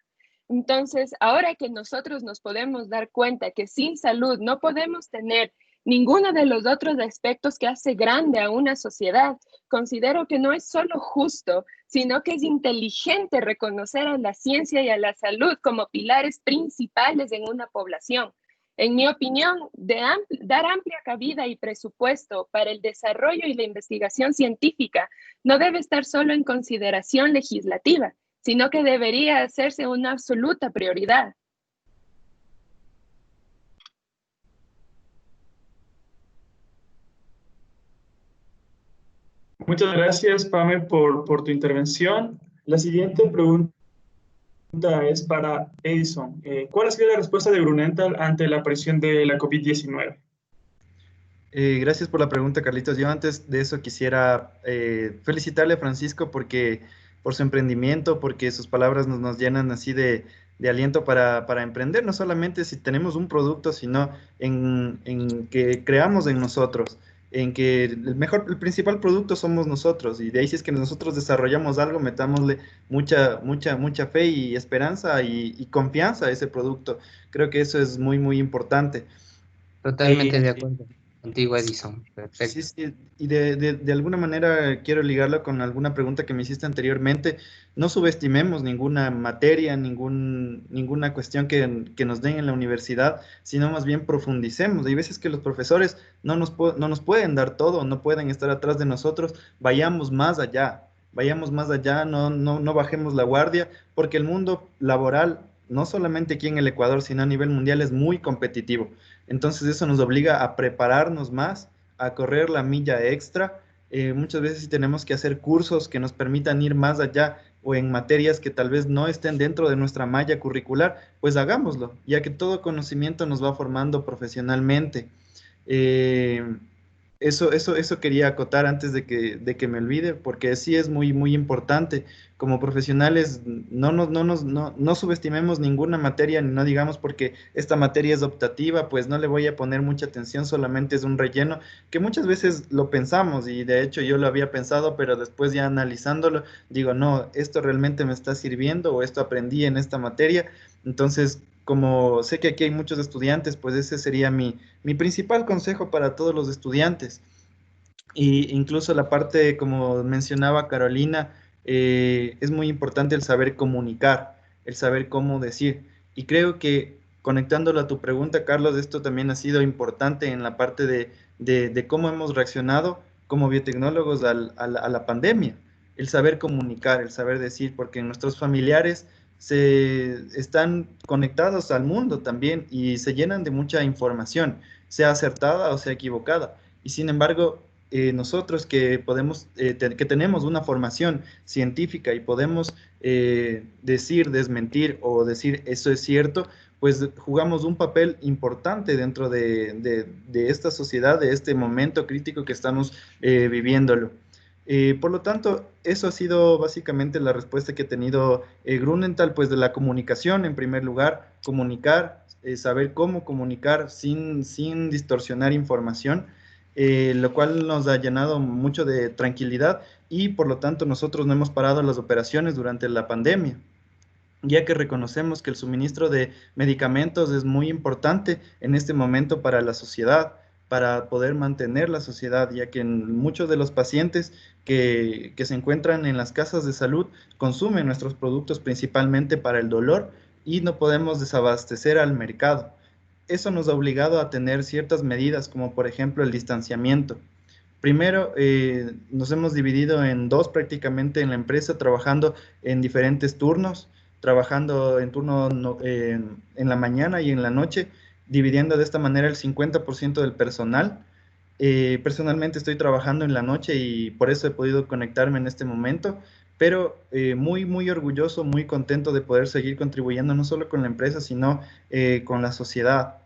Entonces, ahora que nosotros nos podemos dar cuenta que sin salud no podemos tener ninguno de los otros aspectos que hace grande a una sociedad, considero que no es solo justo, sino que es inteligente reconocer a la ciencia y a la salud como pilares principales en una población. En mi opinión, dar amplia cabida y presupuesto para el desarrollo y la investigación científica no debe estar solo en consideración legislativa, sino que debería hacerse una absoluta prioridad. Muchas gracias, Pame, por tu intervención. La siguiente pregunta es para Edison. ¿Cuál ha sido la respuesta de Grunenthal ante la aparición de la COVID-19? Gracias por la pregunta, Carlitos. Yo antes de eso quisiera felicitarle a Francisco por su emprendimiento, porque sus palabras nos llenan así de aliento para emprender, no solamente si tenemos un producto, sino en que creamos en nosotros, en que el principal producto somos nosotros, y de ahí si es que nosotros desarrollamos algo, metámosle mucha fe y esperanza y confianza a ese producto. Creo que eso es muy importante. Totalmente de acuerdo contigo, Edison. Perfecto. Sí, y de alguna manera quiero ligarlo con alguna pregunta que me hiciste anteriormente. No subestimemos ninguna materia, ninguna cuestión que nos den en la universidad, sino más bien profundicemos. Hay veces que los profesores no nos pueden dar todo, no pueden estar atrás de nosotros. Vayamos más allá, no bajemos la guardia, porque el mundo laboral, no solamente aquí en el Ecuador, sino a nivel mundial, es muy competitivo. Entonces eso nos obliga a prepararnos más, a correr la milla extra. Muchas veces si tenemos que hacer cursos que nos permitan ir más allá o en materias que tal vez no estén dentro de nuestra malla curricular, pues hagámoslo, ya que todo conocimiento nos va formando profesionalmente. Eso quería acotar antes de que me olvide, porque sí es muy importante. Como profesionales, no subestimemos ninguna materia, ni no digamos porque esta materia es optativa, pues no le voy a poner mucha atención, solamente es un relleno, que muchas veces lo pensamos, y de hecho yo lo había pensado, pero después ya analizándolo, digo, no, esto realmente me está sirviendo, o esto aprendí en esta materia. Entonces, como sé que aquí hay muchos estudiantes, pues ese sería mi principal consejo para todos los estudiantes. Y incluso la parte, como mencionaba Carolina, es muy importante el saber comunicar, el saber cómo decir. Y creo que conectándolo a tu pregunta, Carlos, esto también ha sido importante en la parte de cómo hemos reaccionado como biotecnólogos a la pandemia. El saber comunicar, el saber decir, porque nuestros familiares se están conectados al mundo también y se llenan de mucha información, sea acertada o sea equivocada. Y sin embargo, nosotros que podemos, que tenemos una formación científica y podemos decir, desmentir o decir eso es cierto, pues jugamos un papel importante dentro de esta sociedad, de este momento crítico que estamos viviéndolo. Por lo tanto, eso ha sido básicamente la respuesta que ha tenido Grunenthal, pues de la comunicación en primer lugar, comunicar, saber cómo comunicar sin distorsionar información, lo cual nos ha llenado mucho de tranquilidad, y por lo tanto nosotros no hemos parado las operaciones durante la pandemia, ya que reconocemos que el suministro de medicamentos es muy importante en este momento para la sociedad, para poder mantener la sociedad, ya que muchos de los pacientes que se encuentran en las casas de salud consumen nuestros productos principalmente para el dolor, y no podemos desabastecer al mercado. eso nos ha obligado a tener ciertas medidas, como por ejemplo el distanciamiento. Primero, nos hemos dividido en dos prácticamente en la empresa, trabajando en diferentes turnos, trabajando en turno en la mañana y en la noche, dividiendo de esta manera el 50% del personal. Personalmente estoy trabajando en la noche y por eso he podido conectarme en este momento, pero muy, muy orgulloso, muy contento de poder seguir contribuyendo no solo con la empresa, sino con la sociedad.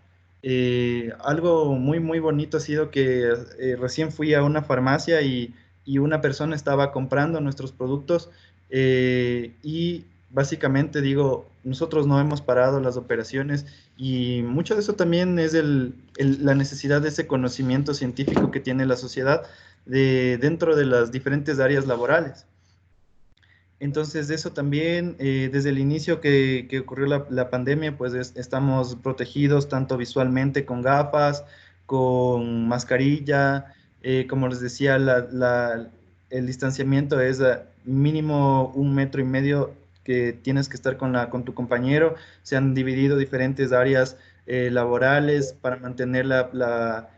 Algo muy, muy bonito ha sido que recién fui a una farmacia y una persona estaba comprando nuestros productos y básicamente digo, nosotros no hemos parado las operaciones y mucho de eso también es la necesidad de ese conocimiento científico que tiene la sociedad dentro de las diferentes áreas laborales. Entonces, eso también, desde el inicio que ocurrió la pandemia, pues estamos protegidos tanto visualmente con gafas, con mascarilla, como les decía, el distanciamiento es mínimo 1,5 metros que tienes que estar con tu compañero. Se han dividido diferentes áreas laborales para mantener la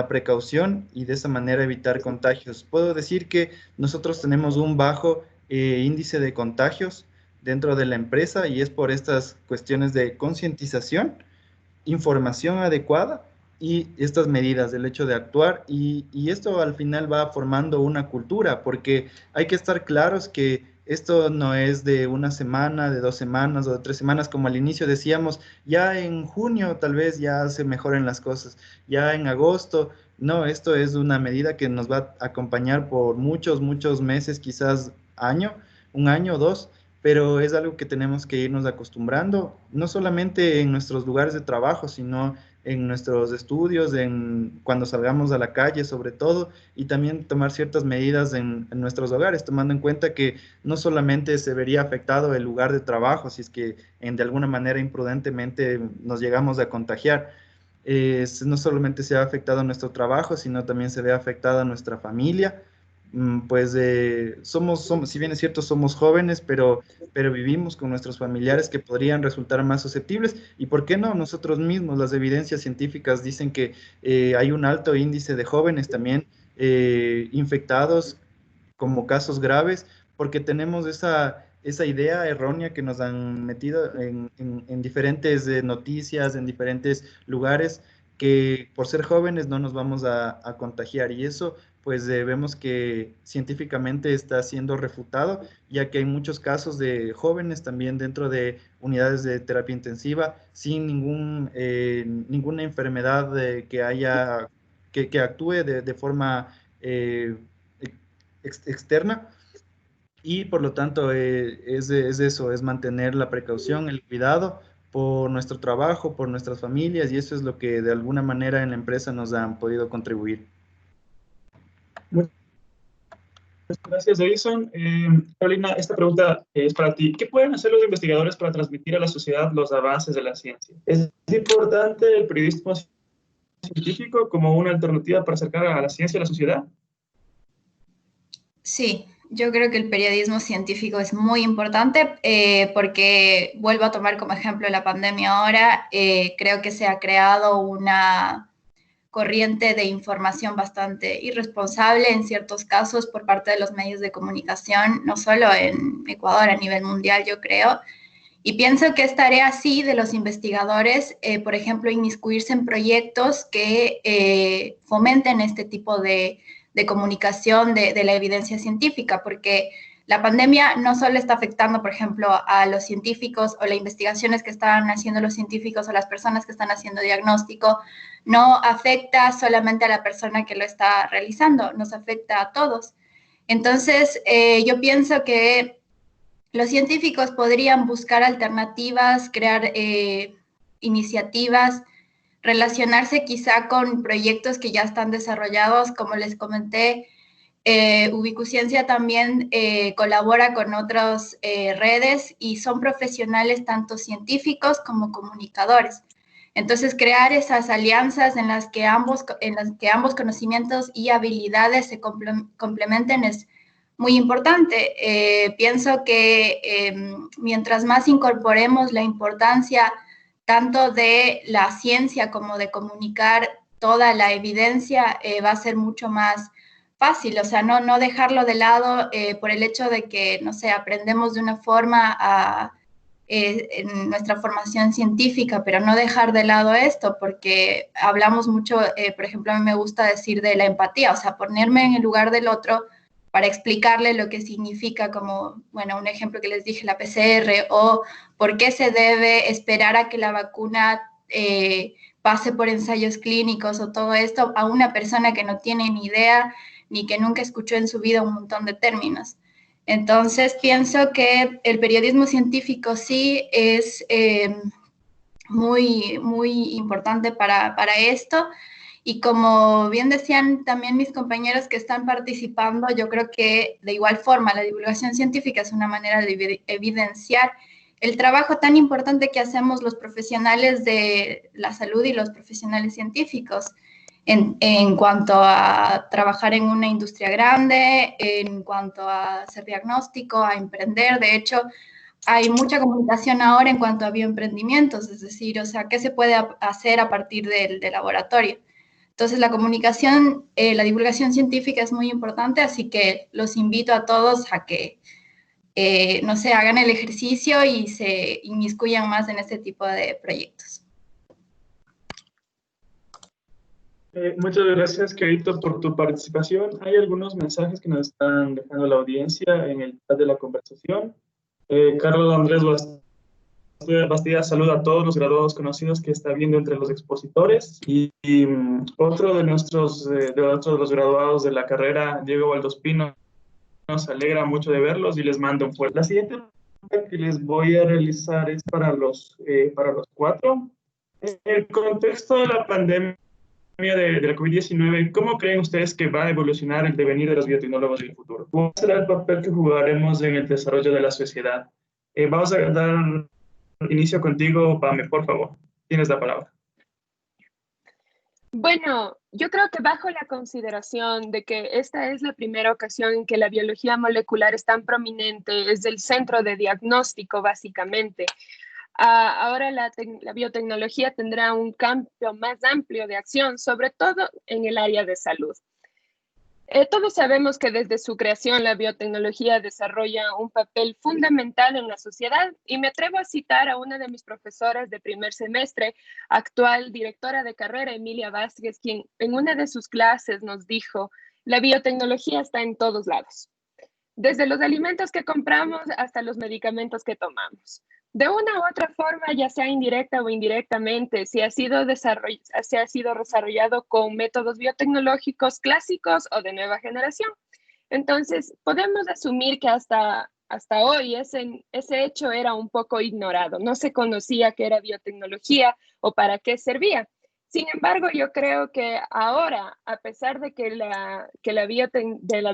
precaución y de esa manera evitar contagios. Puedo decir que nosotros tenemos un bajo índice de contagios dentro de la empresa y es por estas cuestiones de concientización, información adecuada y estas medidas del hecho de actuar y esto al final va formando una cultura porque hay que estar claros que esto no es de una semana, de 2 semanas o de 3 semanas, como al inicio decíamos, ya en junio tal vez ya se mejoren las cosas, ya en agosto, no, esto es una medida que nos va a acompañar por muchos, muchos meses, quizás un año o dos, pero es algo que tenemos que irnos acostumbrando, no solamente en nuestros lugares de trabajo, sino en nuestros estudios, cuando salgamos a la calle sobre todo, y también tomar ciertas medidas en nuestros hogares, tomando en cuenta que no solamente se vería afectado el lugar de trabajo, si es que de alguna manera imprudentemente nos llegamos a contagiar, no solamente se ha afectado nuestro trabajo, sino también se ve afectada nuestra familia. Pues somos, si bien es cierto, somos jóvenes, pero vivimos con nuestros familiares que podrían resultar más susceptibles. ¿Y por qué no? Nosotros mismos, las evidencias científicas dicen que hay un alto índice de jóvenes también infectados como casos graves, porque tenemos esa idea errónea que nos han metido en diferentes noticias, en diferentes lugares, que por ser jóvenes no nos vamos a contagiar. Y eso, pues vemos que científicamente está siendo refutado, ya que hay muchos casos de jóvenes también dentro de unidades de terapia intensiva sin ninguna enfermedad que actúe de forma externa y por lo tanto es eso, es mantener la precaución, el cuidado por nuestro trabajo, por nuestras familias y eso es lo que de alguna manera en la empresa nos han podido contribuir. Muchas gracias, Edison. Carolina, esta pregunta es para ti. ¿Qué pueden hacer los investigadores para transmitir a la sociedad los avances de la ciencia? ¿Es importante el periodismo científico como una alternativa para acercar a la ciencia a la sociedad? Sí, yo creo que el periodismo científico es muy importante porque vuelvo a tomar como ejemplo la pandemia ahora. Creo que se ha creado una corriente de información bastante irresponsable en ciertos casos por parte de los medios de comunicación, no solo en Ecuador, a nivel mundial, yo creo. Y pienso que es tarea sí de los investigadores, por ejemplo, inmiscuirse en proyectos que fomenten este tipo de comunicación de la evidencia científica, porque la pandemia no solo está afectando, por ejemplo, a los científicos o las investigaciones que están haciendo los científicos o las personas que están haciendo diagnóstico, no afecta solamente a la persona que lo está realizando, nos afecta a todos. Entonces, yo pienso que los científicos podrían buscar alternativas, crear iniciativas, relacionarse quizá con proyectos que ya están desarrollados, como les comenté. Ubicuciencia también colabora con otras redes y son profesionales tanto científicos como comunicadores. Entonces, crear esas alianzas en las que ambos conocimientos y habilidades se complementen es muy importante. Pienso que mientras más incorporemos la importancia tanto de la ciencia como de comunicar toda la evidencia, va a ser mucho más fácil, o sea, no dejarlo de lado por el hecho de que, no sé, aprendemos de una forma en nuestra formación científica, pero no dejar de lado esto, porque hablamos mucho, por ejemplo, a mí me gusta decir de la empatía, o sea, ponerme en el lugar del otro para explicarle lo que significa, como, bueno, un ejemplo que les dije, la PCR, o por qué se debe esperar a que la vacuna pase por ensayos clínicos o todo esto a una persona que no tiene ni idea ni que nunca escuchó en su vida un montón de términos. Entonces, pienso que el periodismo científico sí es muy importante para esto. Y como bien decían también mis compañeros que están participando, yo creo que de igual forma la divulgación científica es una manera de evidenciar el trabajo tan importante que hacemos los profesionales de la salud y los profesionales científicos en cuanto a trabajar en una industria grande, en cuanto a hacer diagnóstico, a emprender. De hecho, hay mucha comunicación ahora en cuanto a bioemprendimientos, es decir, o sea, ¿qué se puede hacer a partir del laboratorio? Entonces, la comunicación, la divulgación científica es muy importante, así que los invito a todos a que, no sé, hagan el ejercicio y se inmiscuyan más en este tipo de proyectos. Muchas gracias, Kerito, por tu participación. Hay algunos mensajes que nos están dejando la audiencia en el chat de la conversación. Carlos Andrés Bastida saluda a todos los graduados conocidos que está viendo entre los expositores. Y otro de otros de los graduados de la carrera, Diego Valdospino, nos alegra mucho de verlos y les mando un fuerte. La siguiente pregunta que les voy a realizar es para los cuatro. En el contexto de la pandemia de la COVID-19, ¿cómo creen ustedes que va a evolucionar el devenir de los biotecnólogos en el futuro? ¿Cuál será el papel que jugaremos en el desarrollo de la sociedad? Vamos a dar inicio contigo, Pame, por favor. Tienes la palabra. Bueno, yo creo que bajo la consideración de que esta es la primera ocasión en que la biología molecular es tan prominente, es el centro de diagnóstico básicamente. Ahora la biotecnología tendrá un campo más amplio de acción, sobre todo en el área de salud. Todos sabemos que desde su creación la biotecnología desarrolla un papel fundamental en la sociedad y me atrevo a citar a una de mis profesoras de primer semestre, actual directora de carrera, Emilia Vázquez, quien en una de sus clases nos dijo, la biotecnología está en todos lados, desde los alimentos que compramos hasta los medicamentos que tomamos. De una u otra forma, ya sea indirecta o indirectamente, si ha sido desarrollado con métodos biotecnológicos clásicos o de nueva generación. Entonces, podemos asumir que hasta hoy ese hecho era un poco ignorado. No se conocía qué era biotecnología o para qué servía. Sin embargo, yo creo que ahora, a pesar de que la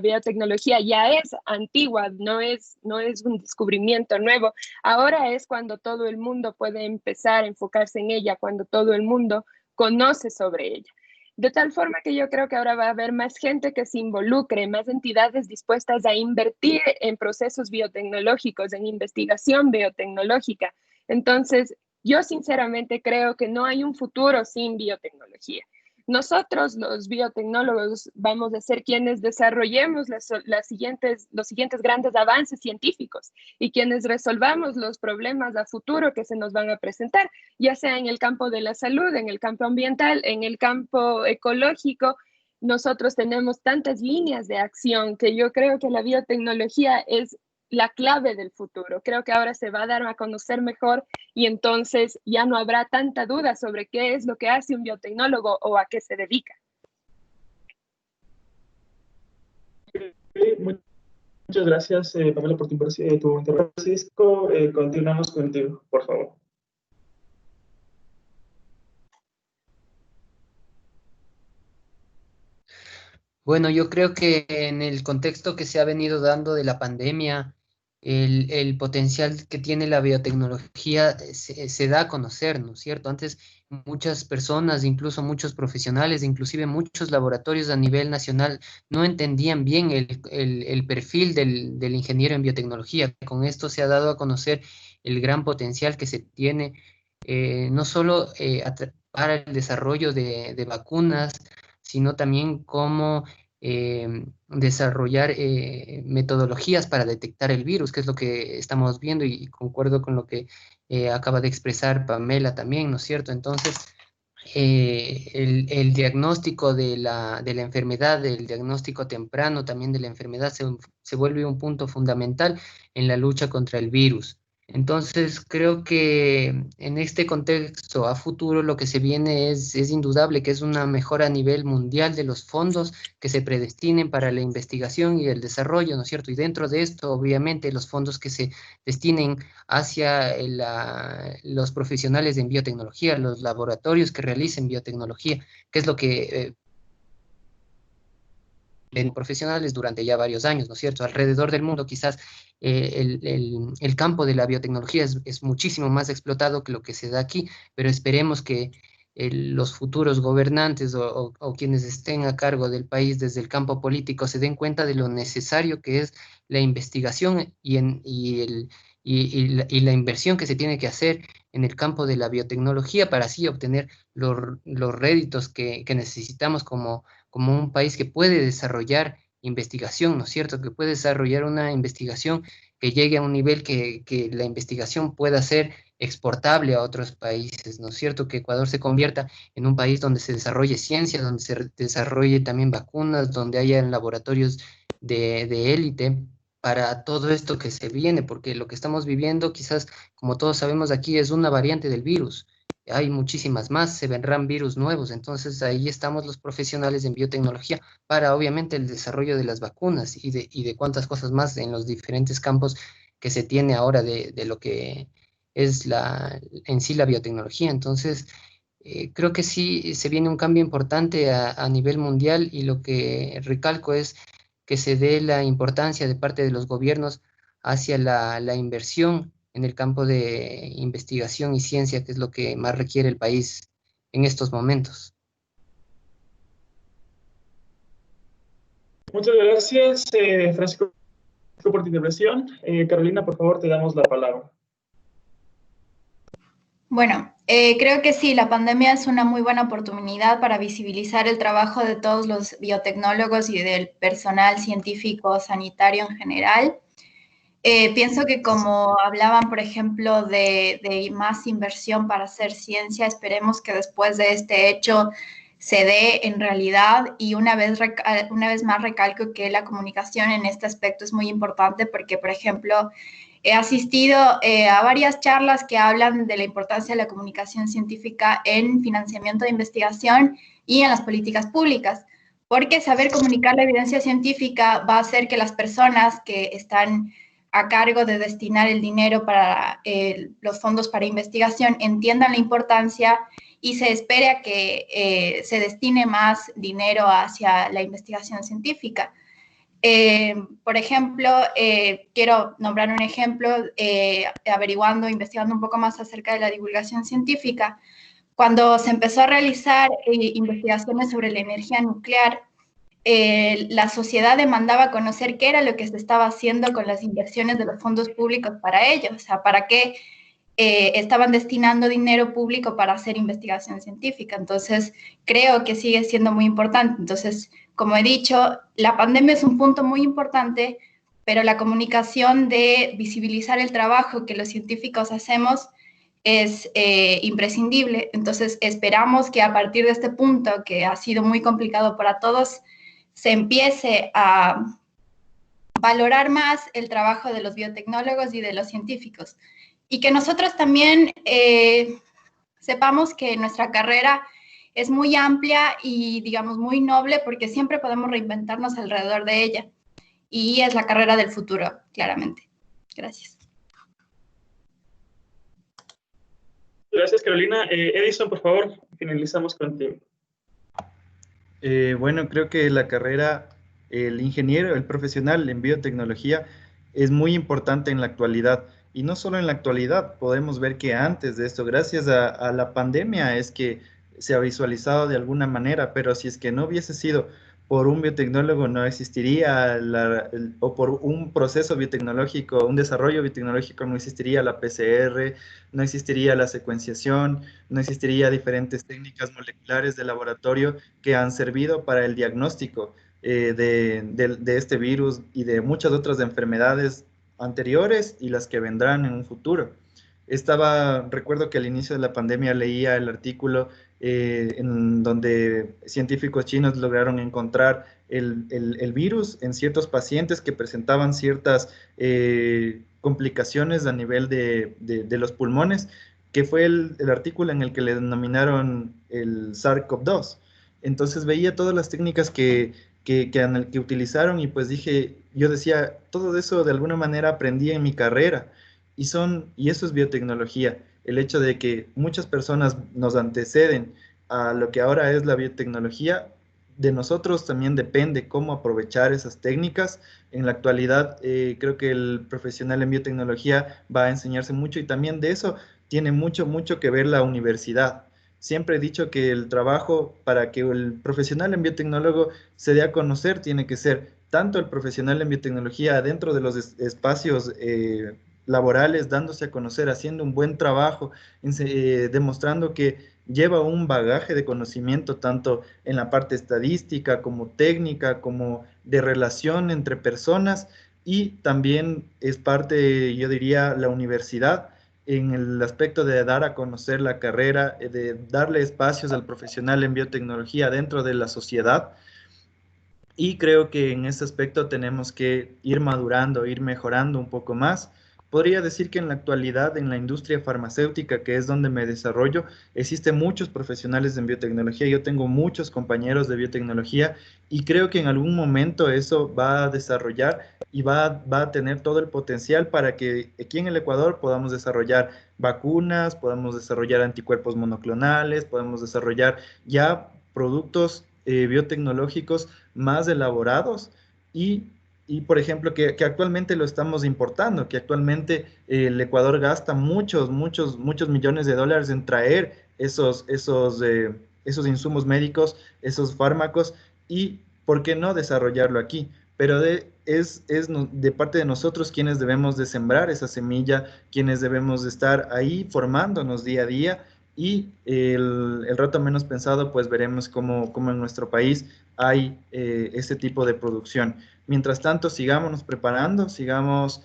biotecnología ya es antigua, no es un descubrimiento nuevo, ahora es cuando todo el mundo puede empezar a enfocarse en ella, cuando todo el mundo conoce sobre ella. De tal forma que yo creo que ahora va a haber más gente que se involucre, más entidades dispuestas a invertir en procesos biotecnológicos, en investigación biotecnológica. Entonces, yo sinceramente creo que no hay un futuro sin biotecnología. Nosotros, los biotecnólogos, vamos a ser quienes desarrollemos los siguientes grandes avances científicos y quienes resolvamos los problemas a futuro que se nos van a presentar, ya sea en el campo de la salud, en el campo ambiental, en el campo ecológico. Nosotros tenemos tantas líneas de acción que yo creo que la biotecnología es la clave del futuro. Creo que ahora se va a dar a conocer mejor y entonces ya no habrá tanta duda sobre qué es lo que hace un biotecnólogo o a qué se dedica. Muchas gracias, Pamela, por tu intervención. Francisco, continuamos contigo, por favor. Bueno, yo creo que en el contexto que se ha venido dando de la pandemia, el potencial que tiene la biotecnología se da a conocer, ¿no es cierto? Antes muchas personas, incluso muchos profesionales, inclusive muchos laboratorios a nivel nacional no entendían bien el perfil del ingeniero en biotecnología. Con esto se ha dado a conocer el gran potencial que se tiene no solo para el desarrollo de vacunas, sino también cómo desarrollar metodologías para detectar el virus, que es lo que estamos viendo, y concuerdo con lo que acaba de expresar Pamela también, ¿no es cierto? Entonces, el diagnóstico de la enfermedad, el diagnóstico temprano también de la enfermedad se vuelve un punto fundamental en la lucha contra el virus. Entonces, creo que en este contexto a futuro lo que se viene es indudable que es una mejora a nivel mundial de los fondos que se predestinen para la investigación y el desarrollo, ¿no es cierto? Y dentro de esto, obviamente, los fondos que se destinen hacia los profesionales en biotecnología, los laboratorios que realicen biotecnología, que es lo que en profesionales durante ya varios años, ¿no es cierto? Alrededor del mundo quizás el campo de la biotecnología es muchísimo más explotado que lo que se da aquí, pero esperemos que los futuros gobernantes o quienes estén a cargo del país desde el campo político se den cuenta de lo necesario que es la investigación y la inversión que se tiene que hacer en el campo de la biotecnología para así obtener los réditos que necesitamos como un país que puede desarrollar investigación, ¿no es cierto? Que puede desarrollar una investigación que llegue a un nivel que la investigación pueda ser exportable a otros países, ¿no es cierto? Que Ecuador se convierta en un país donde se desarrolle ciencia, donde se desarrolle también vacunas, donde haya laboratorios de élite para todo esto que se viene, porque lo que estamos viviendo, quizás, como todos sabemos aquí, es una variante del virus. Hay muchísimas más, se vendrán virus nuevos, entonces ahí estamos los profesionales en biotecnología para obviamente el desarrollo de las vacunas y de cuantas cosas más en los diferentes campos que se tiene ahora de lo que es en sí la biotecnología. Entonces, creo que sí se viene un cambio importante a nivel mundial y lo que recalco es que se dé la importancia de parte de los gobiernos hacia la inversión en el campo de investigación y ciencia, que es lo que más requiere el país en estos momentos. Muchas gracias, Francisco, por tu intervención. Carolina, por favor, te damos la palabra. Bueno, creo que sí, la pandemia es una muy buena oportunidad para visibilizar el trabajo de todos los biotecnólogos y del personal científico sanitario en general. Pienso que como hablaban, por ejemplo, de más inversión para hacer ciencia, esperemos que después de este hecho se dé en realidad, y una vez más recalco que la comunicación en este aspecto es muy importante porque, por ejemplo, he asistido a varias charlas que hablan de la importancia de la comunicación científica en financiamiento de investigación y en las políticas públicas, porque saber comunicar la evidencia científica va a hacer que las personas que están a cargo de destinar el dinero para los fondos para investigación entiendan la importancia y se espere a que se destine más dinero hacia la investigación científica. Por ejemplo, quiero nombrar un ejemplo, investigando un poco más acerca de la divulgación científica. Cuando se empezó a realizar investigaciones sobre la energía nuclear, la sociedad demandaba conocer qué era lo que se estaba haciendo con las inversiones de los fondos públicos para ello, o sea, para qué estaban destinando dinero público para hacer investigación científica. Entonces, creo que sigue siendo muy importante. Entonces, como he dicho, la pandemia es un punto muy importante, pero la comunicación de visibilizar el trabajo que los científicos hacemos es imprescindible. Entonces, esperamos que a partir de este punto, que ha sido muy complicado para todos, se empiece a valorar más el trabajo de los biotecnólogos y de los científicos. Y que nosotros también sepamos que nuestra carrera es muy amplia y, digamos, muy noble, porque siempre podemos reinventarnos alrededor de ella. Y es la carrera del futuro, claramente. Gracias. Gracias, Carolina. Edison, por favor, finalizamos contigo. Bueno, creo que la carrera, el ingeniero, el profesional en biotecnología es muy importante en la actualidad. Y no solo en la actualidad, podemos ver que antes de esto, gracias a la pandemia, es que se ha visualizado de alguna manera, pero si es que no hubiese sido por un biotecnólogo no existiría, o por un proceso biotecnológico, un desarrollo biotecnológico no existiría la PCR, no existiría la secuenciación, no existiría diferentes técnicas moleculares de laboratorio que han servido para el diagnóstico de este virus y de muchas otras enfermedades anteriores y las que vendrán en un futuro. Recuerdo que al inicio de la pandemia leía el artículo en donde científicos chinos lograron encontrar el virus en ciertos pacientes que presentaban ciertas complicaciones a nivel de los pulmones, que fue el artículo en el que le denominaron el SARS-CoV-2. Entonces veía todas las técnicas que utilizaron y pues yo decía, todo eso de alguna manera aprendí en mi carrera y eso es biotecnología, el hecho de que muchas personas nos anteceden a lo que ahora es la biotecnología. De nosotros también depende cómo aprovechar esas técnicas. En la actualidad, creo que el profesional en biotecnología va a enseñarse mucho y también de eso tiene mucho, mucho que ver la universidad. Siempre he dicho que el trabajo para que el profesional en biotecnólogo se dé a conocer tiene que ser tanto el profesional en biotecnología dentro de los espacios laborales, dándose a conocer, haciendo un buen trabajo, demostrando que lleva un bagaje de conocimiento tanto en la parte estadística como técnica, como de relación entre personas, y también es parte, yo diría, la universidad en el aspecto de dar a conocer la carrera, de darle espacios al profesional en biotecnología dentro de la sociedad. Y creo que en ese aspecto tenemos que ir madurando, ir mejorando un poco más. Podría decir que en la actualidad, en la industria farmacéutica, que es donde me desarrollo, existen muchos profesionales en biotecnología. Yo tengo muchos compañeros de biotecnología y creo que en algún momento eso va a desarrollar y va a tener todo el potencial para que aquí en el Ecuador podamos desarrollar vacunas, podamos desarrollar anticuerpos monoclonales, podamos desarrollar ya productos biotecnológicos más elaborados y por ejemplo, que actualmente lo estamos importando, que actualmente el Ecuador gasta muchos millones de dólares en traer esos insumos médicos, esos fármacos, y por qué no desarrollarlo aquí. Pero es de parte de nosotros quienes debemos de sembrar esa semilla, quienes debemos de estar ahí formándonos día a día, y el rato menos pensado, pues veremos cómo en nuestro país hay ese tipo de producción. Mientras tanto, sigámonos preparando, sigamos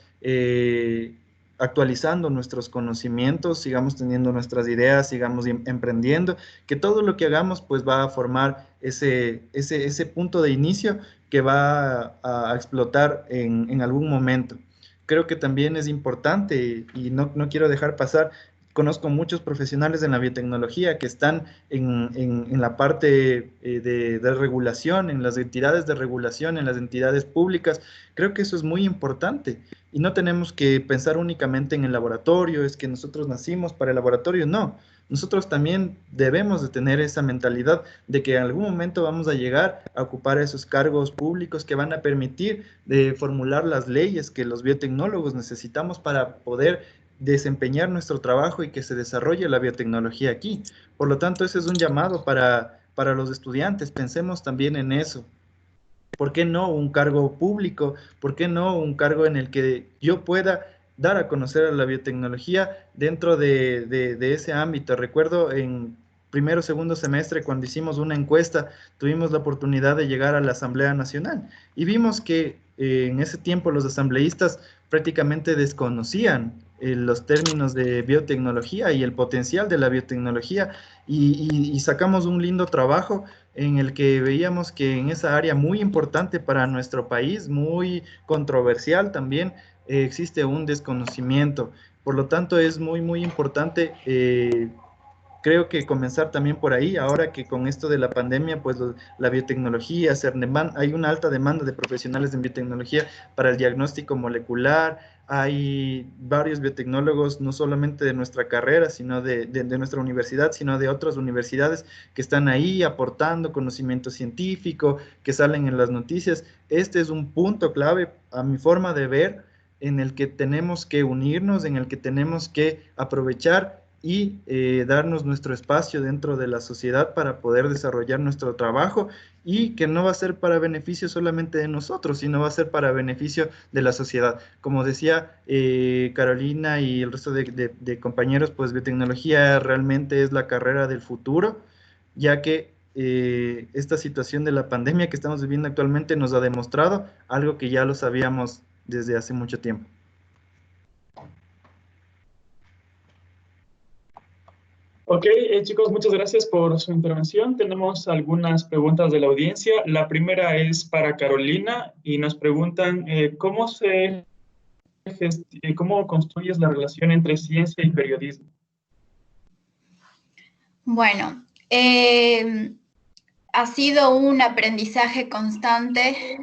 actualizando nuestros conocimientos, sigamos teniendo nuestras ideas, sigamos emprendiendo, que todo lo que hagamos pues va a formar ese punto de inicio que va a explotar en algún momento. Creo que también es importante y no quiero dejar pasar. Conozco muchos profesionales en la biotecnología que están en la parte de regulación, en las entidades de regulación, en las entidades públicas. Creo que eso es muy importante y no tenemos que pensar únicamente en el laboratorio, es que nosotros nacimos para el laboratorio, no. Nosotros también debemos de tener esa mentalidad de que en algún momento vamos a llegar a ocupar esos cargos públicos que van a permitir de formular las leyes que los biotecnólogos necesitamos para poder desempeñar nuestro trabajo y que se desarrolle la biotecnología aquí. Por lo tanto, ese es un llamado para los estudiantes. Pensemos también en eso. ¿Por qué no un cargo público? ¿Por qué no un cargo en el que yo pueda dar a conocer a la biotecnología dentro de ese ámbito? Recuerdo en primero o segundo semestre, cuando hicimos una encuesta, tuvimos la oportunidad de llegar a la Asamblea Nacional y vimos que en ese tiempo los asambleístas prácticamente desconocían los términos de biotecnología y el potencial de la biotecnología y sacamos un lindo trabajo en el que veíamos que en esa área muy importante para nuestro país, muy controversial también, existe un desconocimiento. Por lo tanto, es muy importante, creo que comenzar también por ahí, ahora que con esto de la pandemia, pues la biotecnología, hay una alta demanda de profesionales en biotecnología para el diagnóstico molecular, hay varios biotecnólogos, no solamente de nuestra carrera, sino de nuestra universidad, sino de otras universidades que están ahí aportando conocimiento científico, que salen en las noticias. Este es un punto clave, a mi forma de ver, en el que tenemos que unirnos, en el que tenemos que aprovechar y darnos nuestro espacio dentro de la sociedad para poder desarrollar nuestro trabajo, y que no va a ser para beneficio solamente de nosotros, sino va a ser para beneficio de la sociedad. Como decía Carolina y el resto de compañeros, pues biotecnología realmente es la carrera del futuro, ya que esta situación de la pandemia que estamos viviendo actualmente nos ha demostrado algo que ya lo sabíamos desde hace mucho tiempo. Ok, chicos, muchas gracias por su intervención. Tenemos algunas preguntas de la audiencia. La primera es para Carolina y nos preguntan cómo construyes la relación entre ciencia y periodismo. Bueno, ha sido un aprendizaje constante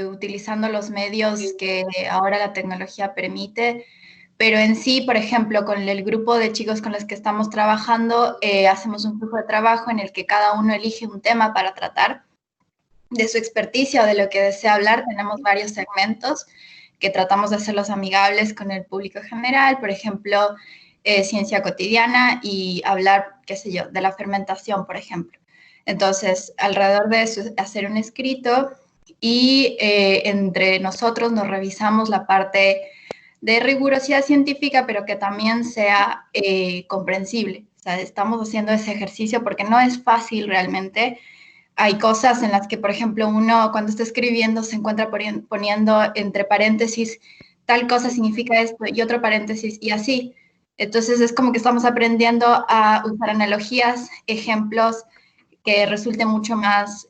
utilizando los medios que ahora la tecnología permite. Pero en sí, por ejemplo, con el grupo de chicos con los que estamos trabajando, hacemos un grupo de trabajo en el que cada uno elige un tema para tratar de su experticia o de lo que desea hablar. Tenemos varios segmentos que tratamos de hacerlos amigables con el público general, por ejemplo, ciencia cotidiana y hablar, qué sé yo, de la fermentación, por ejemplo. Entonces, alrededor de eso, hacer un escrito y entre nosotros nos revisamos la parte de rigurosidad científica, pero que también sea comprensible. O sea, estamos haciendo ese ejercicio porque no es fácil realmente. Hay cosas en las que, por ejemplo, uno cuando está escribiendo se encuentra poniendo entre paréntesis tal cosa significa esto y otro paréntesis y así. Entonces es como que estamos aprendiendo a usar analogías, ejemplos que resulte mucho más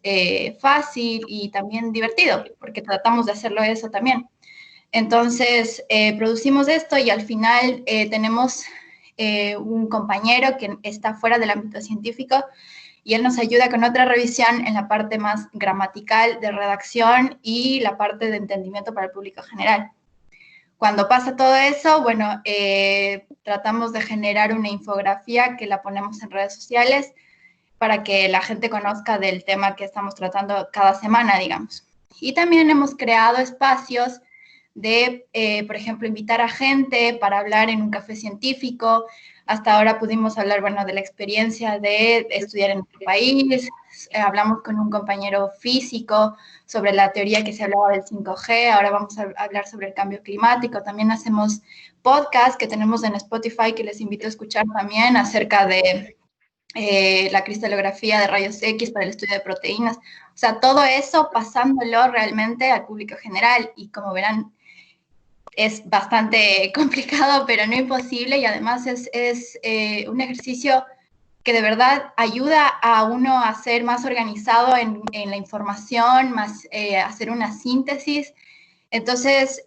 fácil y también divertido, porque tratamos de hacerlo eso también. Entonces, producimos esto y al final tenemos un compañero que está fuera del ámbito científico y él nos ayuda con otra revisión en la parte más gramatical de redacción y la parte de entendimiento para el público general. Cuando pasa todo eso, bueno, tratamos de generar una infografía que la ponemos en redes sociales para que la gente conozca del tema que estamos tratando cada semana, digamos. Y también hemos creado espacios de, por ejemplo, invitar a gente para hablar en un café científico. Hasta ahora pudimos hablar, bueno, de la experiencia de estudiar en otro país. Hablamos con un compañero físico sobre la teoría que se hablaba del 5G. Ahora vamos a hablar sobre el cambio climático. También hacemos podcasts que tenemos en Spotify que les invito a escuchar también acerca de la cristalografía de rayos X para el estudio de proteínas. O sea, todo eso pasándolo realmente al público general y como verán, es bastante complicado, pero no imposible, y además es un ejercicio que de verdad ayuda a uno a ser más organizado en la información, más hacer una síntesis. Entonces,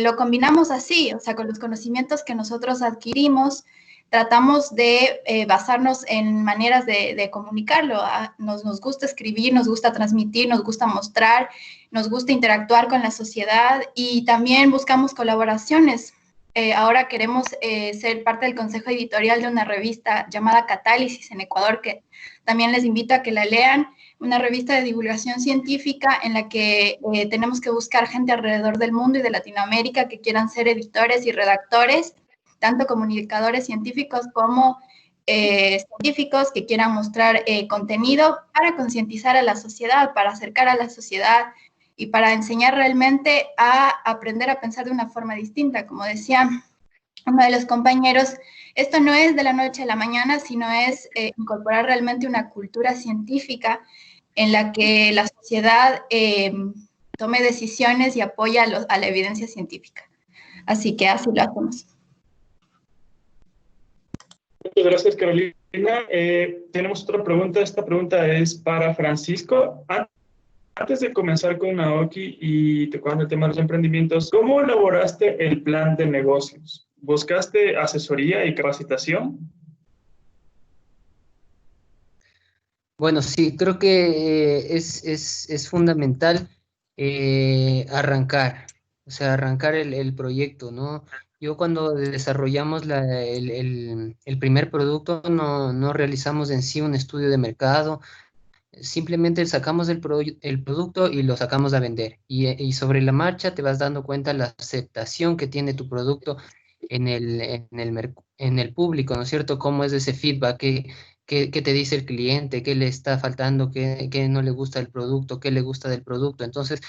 lo combinamos así, o sea, con los conocimientos que nosotros adquirimos, tratamos de basarnos en maneras de comunicarlo. Nos gusta escribir, nos gusta transmitir, nos gusta mostrar, nos gusta interactuar con la sociedad y también buscamos colaboraciones. Ahora queremos ser parte del consejo editorial de una revista llamada Catálisis en Ecuador, que también les invito a que la lean, una revista de divulgación científica en la que tenemos que buscar gente alrededor del mundo y de Latinoamérica que quieran ser editores y redactores, tanto comunicadores científicos como científicos que quieran mostrar contenido para concientizar a la sociedad, para acercar a la sociedad y para enseñar realmente a aprender a pensar de una forma distinta. Como decía uno de los compañeros, esto no es de la noche a la mañana, sino es incorporar realmente una cultura científica en la que la sociedad tome decisiones y apoya a la evidencia científica. Así que así lo hacemos. Muchas gracias, Carolina. Tenemos otra pregunta. Esta pregunta es para Francisco. Antes de comenzar con Naoki y tocando el tema de los emprendimientos, ¿cómo elaboraste el plan de negocios? ¿Buscaste asesoría y capacitación? Bueno, sí, creo que es fundamental arrancar, o sea, arrancar el proyecto, ¿no? Yo cuando desarrollamos el primer producto no realizamos en sí un estudio de mercado, simplemente sacamos el producto y lo sacamos a vender. Y sobre la marcha te vas dando cuenta la aceptación que tiene tu producto en el público, ¿no es cierto? ¿Cómo es ese feedback? ¿Qué te dice el cliente? ¿Qué le está faltando? ¿Qué no le gusta del producto? ¿Qué le gusta del producto? Entonces,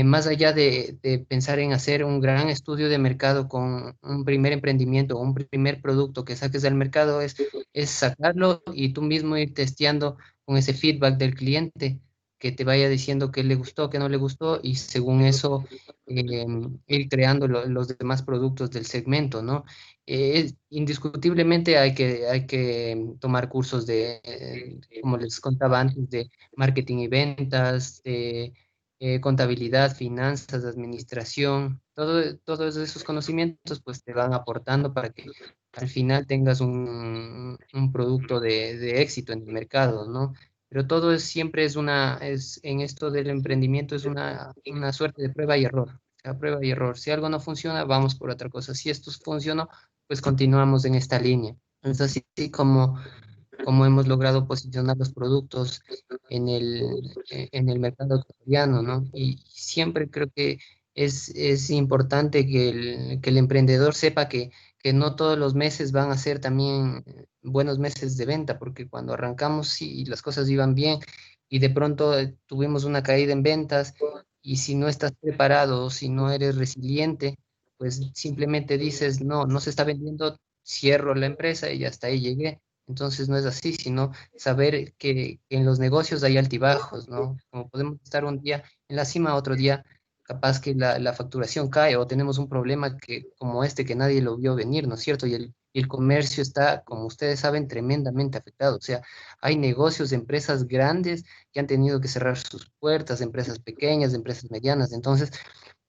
más allá de pensar en hacer un gran estudio de mercado con un primer emprendimiento o un primer producto que saques del mercado, es sacarlo y tú mismo ir testeando con ese feedback del cliente, que te vaya diciendo qué le gustó, qué no le gustó, y según eso ir creando los demás productos del segmento, ¿no? Indiscutiblemente hay que tomar cursos como les contaba antes, de marketing y ventas, de contabilidad, finanzas, administración, todos esos conocimientos pues te van aportando para que al final tengas un producto de éxito en el mercado, ¿no? Pero todo siempre en esto del emprendimiento es una suerte de prueba y error. O sea, prueba y error. Si algo no funciona, vamos por otra cosa. Si esto funcionó, pues continuamos en esta línea. Es así como hemos logrado posicionar los productos en el mercado ecuatoriano, ¿no? Y siempre creo que es importante que el emprendedor sepa que no todos los meses van a ser también buenos meses de venta, porque cuando arrancamos sí las cosas iban bien y de pronto tuvimos una caída en ventas, y si no estás preparado, si no eres resiliente, pues simplemente dices, no, no se está vendiendo, cierro la empresa y hasta ahí llegué. Entonces no es así, sino saber que en los negocios hay altibajos, ¿no? Como podemos estar un día en la cima, otro día capaz que la facturación cae, o tenemos un problema como este que nadie lo vio venir, ¿no es cierto? Y el comercio está, como ustedes saben, tremendamente afectado. O sea, hay negocios de empresas grandes que han tenido que cerrar sus puertas, de empresas pequeñas, de empresas medianas. Entonces,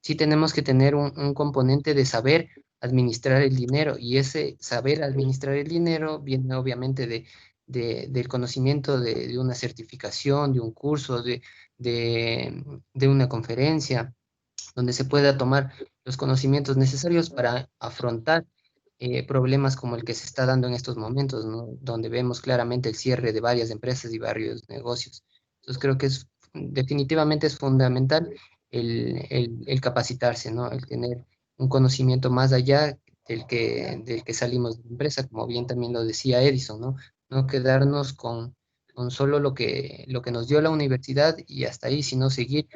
sí tenemos que tener un componente de saber administrar el dinero, y ese saber administrar el dinero viene obviamente del conocimiento de una certificación, de un curso, de una conferencia, donde se pueda tomar los conocimientos necesarios para afrontar problemas como el que se está dando en estos momentos, ¿no? Donde vemos claramente el cierre de varias empresas y varios negocios. Entonces creo que definitivamente es fundamental el capacitarse, ¿no? El tener un conocimiento más allá del que salimos de la empresa, como bien también lo decía Edison, ¿no? No quedarnos con solo lo que nos dio la universidad y hasta ahí, sino seguir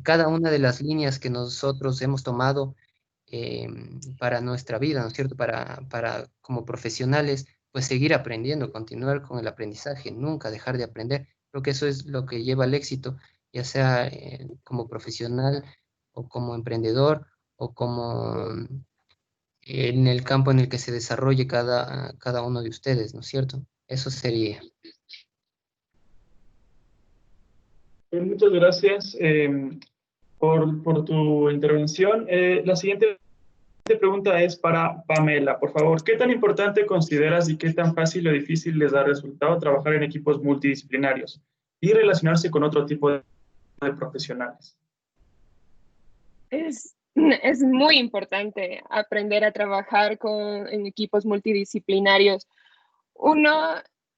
cada una de las líneas que nosotros hemos tomado eh, para nuestra vida, ¿no es cierto? Para como profesionales, pues seguir aprendiendo, continuar con el aprendizaje, nunca dejar de aprender. Creo que eso es lo que lleva al éxito, ya sea como profesional o como emprendedor o como en el campo en el que se desarrolle cada uno de ustedes, ¿no es cierto? Eso sería. Muchas gracias por tu intervención. La siguiente pregunta es para Pamela. Por favor, ¿qué tan importante consideras y qué tan fácil o difícil les da resultado trabajar en equipos multidisciplinarios y relacionarse con otro tipo de profesionales? Es muy importante aprender a trabajar en equipos multidisciplinarios.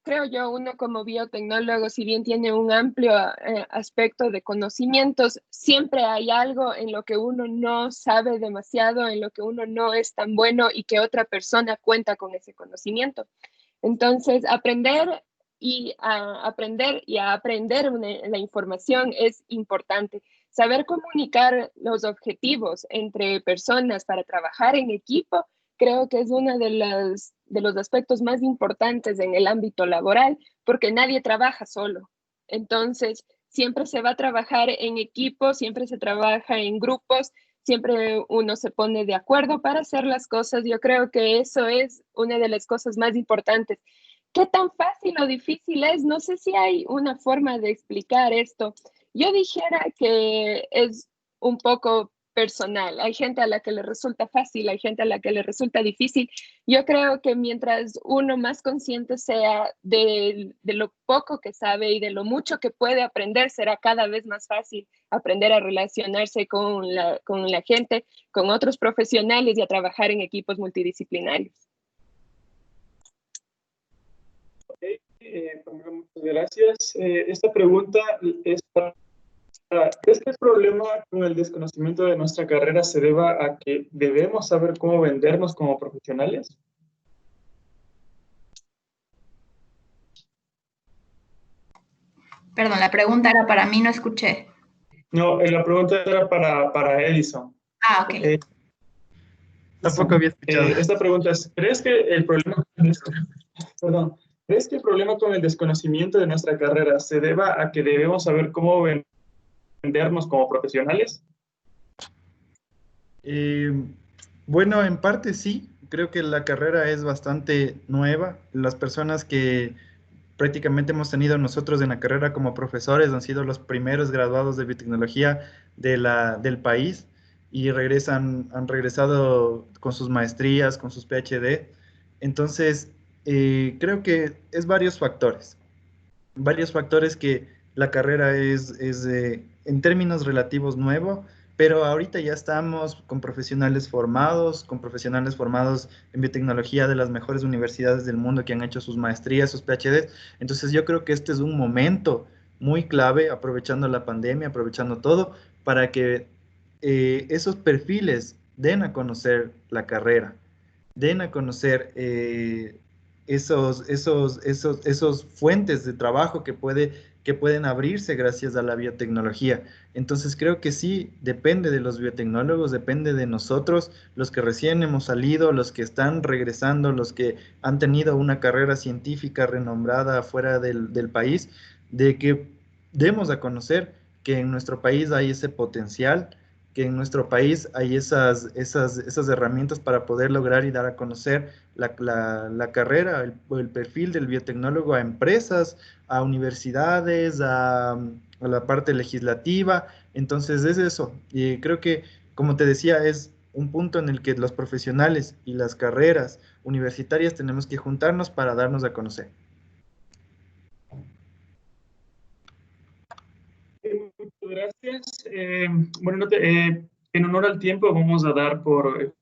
Creo yo, uno como biotecnólogo, si bien tiene un amplio aspecto de conocimientos, siempre hay algo en lo que uno no sabe demasiado, en lo que uno no es tan bueno y que otra persona cuenta con ese conocimiento. Entonces, aprender y a aprender la información es importante. Saber comunicar los objetivos entre personas para trabajar en equipo creo que es uno de los aspectos más importantes en el ámbito laboral, porque nadie trabaja solo. Entonces, siempre se va a trabajar en equipo, siempre se trabaja en grupos, siempre uno se pone de acuerdo para hacer las cosas. Yo creo que eso es una de las cosas más importantes. ¿Qué tan fácil o difícil es? No sé si hay una forma de explicar esto. Yo dijera que es un poco personal. Hay gente a la que le resulta fácil, hay gente a la que le resulta difícil. Yo creo que mientras uno más consciente sea de lo poco que sabe y de lo mucho que puede aprender, será cada vez más fácil aprender a relacionarse con la gente, con otros profesionales y a trabajar en equipos multidisciplinarios. Muchas gracias. Esta pregunta es para ¿crees que el problema con el desconocimiento de nuestra carrera se deba a que debemos saber cómo vendernos como profesionales? Perdón, la pregunta era para mí, no escuché. No, la pregunta era para Edison. Ah, ok. Tampoco había escuchado. Esta pregunta es, ¿crees que el problema ¿crees que el problema con el desconocimiento de nuestra carrera se deba a que debemos saber cómo vendernos como profesionales? Bueno, en parte sí. Creo que la carrera es bastante nueva. Las personas que prácticamente hemos tenido nosotros en la carrera como profesores han sido los primeros graduados de biotecnología del país y han regresado con sus maestrías, con sus PhD. Entonces, creo que es varios factores que la carrera es en términos relativos nuevo, pero ahorita ya estamos con profesionales formados en biotecnología de las mejores universidades del mundo que han hecho sus maestrías, sus PhDs. Entonces yo creo que este es un momento muy clave, aprovechando la pandemia, aprovechando todo, para que esos perfiles den a conocer la carrera, den a conocer esos fuentes de trabajo que pueden abrirse gracias a la biotecnología. Entonces creo que sí, depende de los biotecnólogos, depende de nosotros, los que recién hemos salido, los que están regresando, los que han tenido una carrera científica renombrada fuera del país, de que demos a conocer que en nuestro país hay ese potencial, que en nuestro país hay esas herramientas para poder lograr y dar a conocer la carrera, el perfil del biotecnólogo a empresas, a universidades, a la parte legislativa. Entonces es eso. Y creo que, como te decía, es un punto en el que los profesionales y las carreras universitarias tenemos que juntarnos para darnos a conocer. Muchas gracias. Bueno, en honor al tiempo vamos a dar por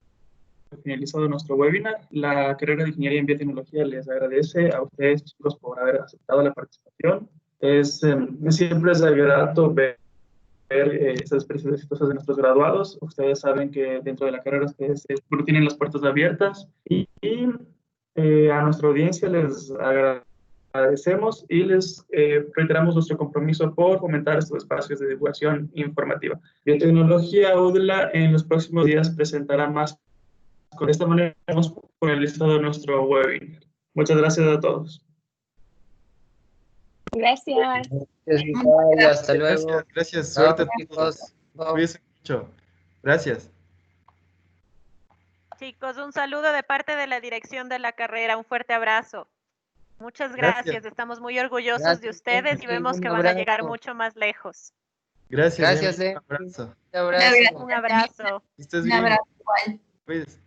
finalizado nuestro webinar. La carrera de Ingeniería en Biotecnología les agradece a ustedes, chicos, por haber aceptado la participación. Siempre es grato ver estas experiencias exitosas de nuestros graduados. Ustedes saben que dentro de la carrera ustedes tienen las puertas abiertas y a nuestra audiencia les agradecemos y les reiteramos nuestro compromiso por fomentar estos espacios de divulgación informativa. Biotecnología UDLA en los próximos días presentará más. De esta manera hemos finalizado nuestro webinar. Muchas gracias a todos. Gracias. Hasta luego. Gracias. Suerte, chicos. Cuídense mucho. Gracias. Chicos, un saludo de parte de la dirección de la carrera. Un fuerte abrazo. Muchas gracias. Estamos muy orgullosos de ustedes y vemos que van a llegar mucho más lejos. Gracias. Gracias. Un abrazo. Un abrazo. Un abrazo. Estés Un bien. abrazo igual. Pues.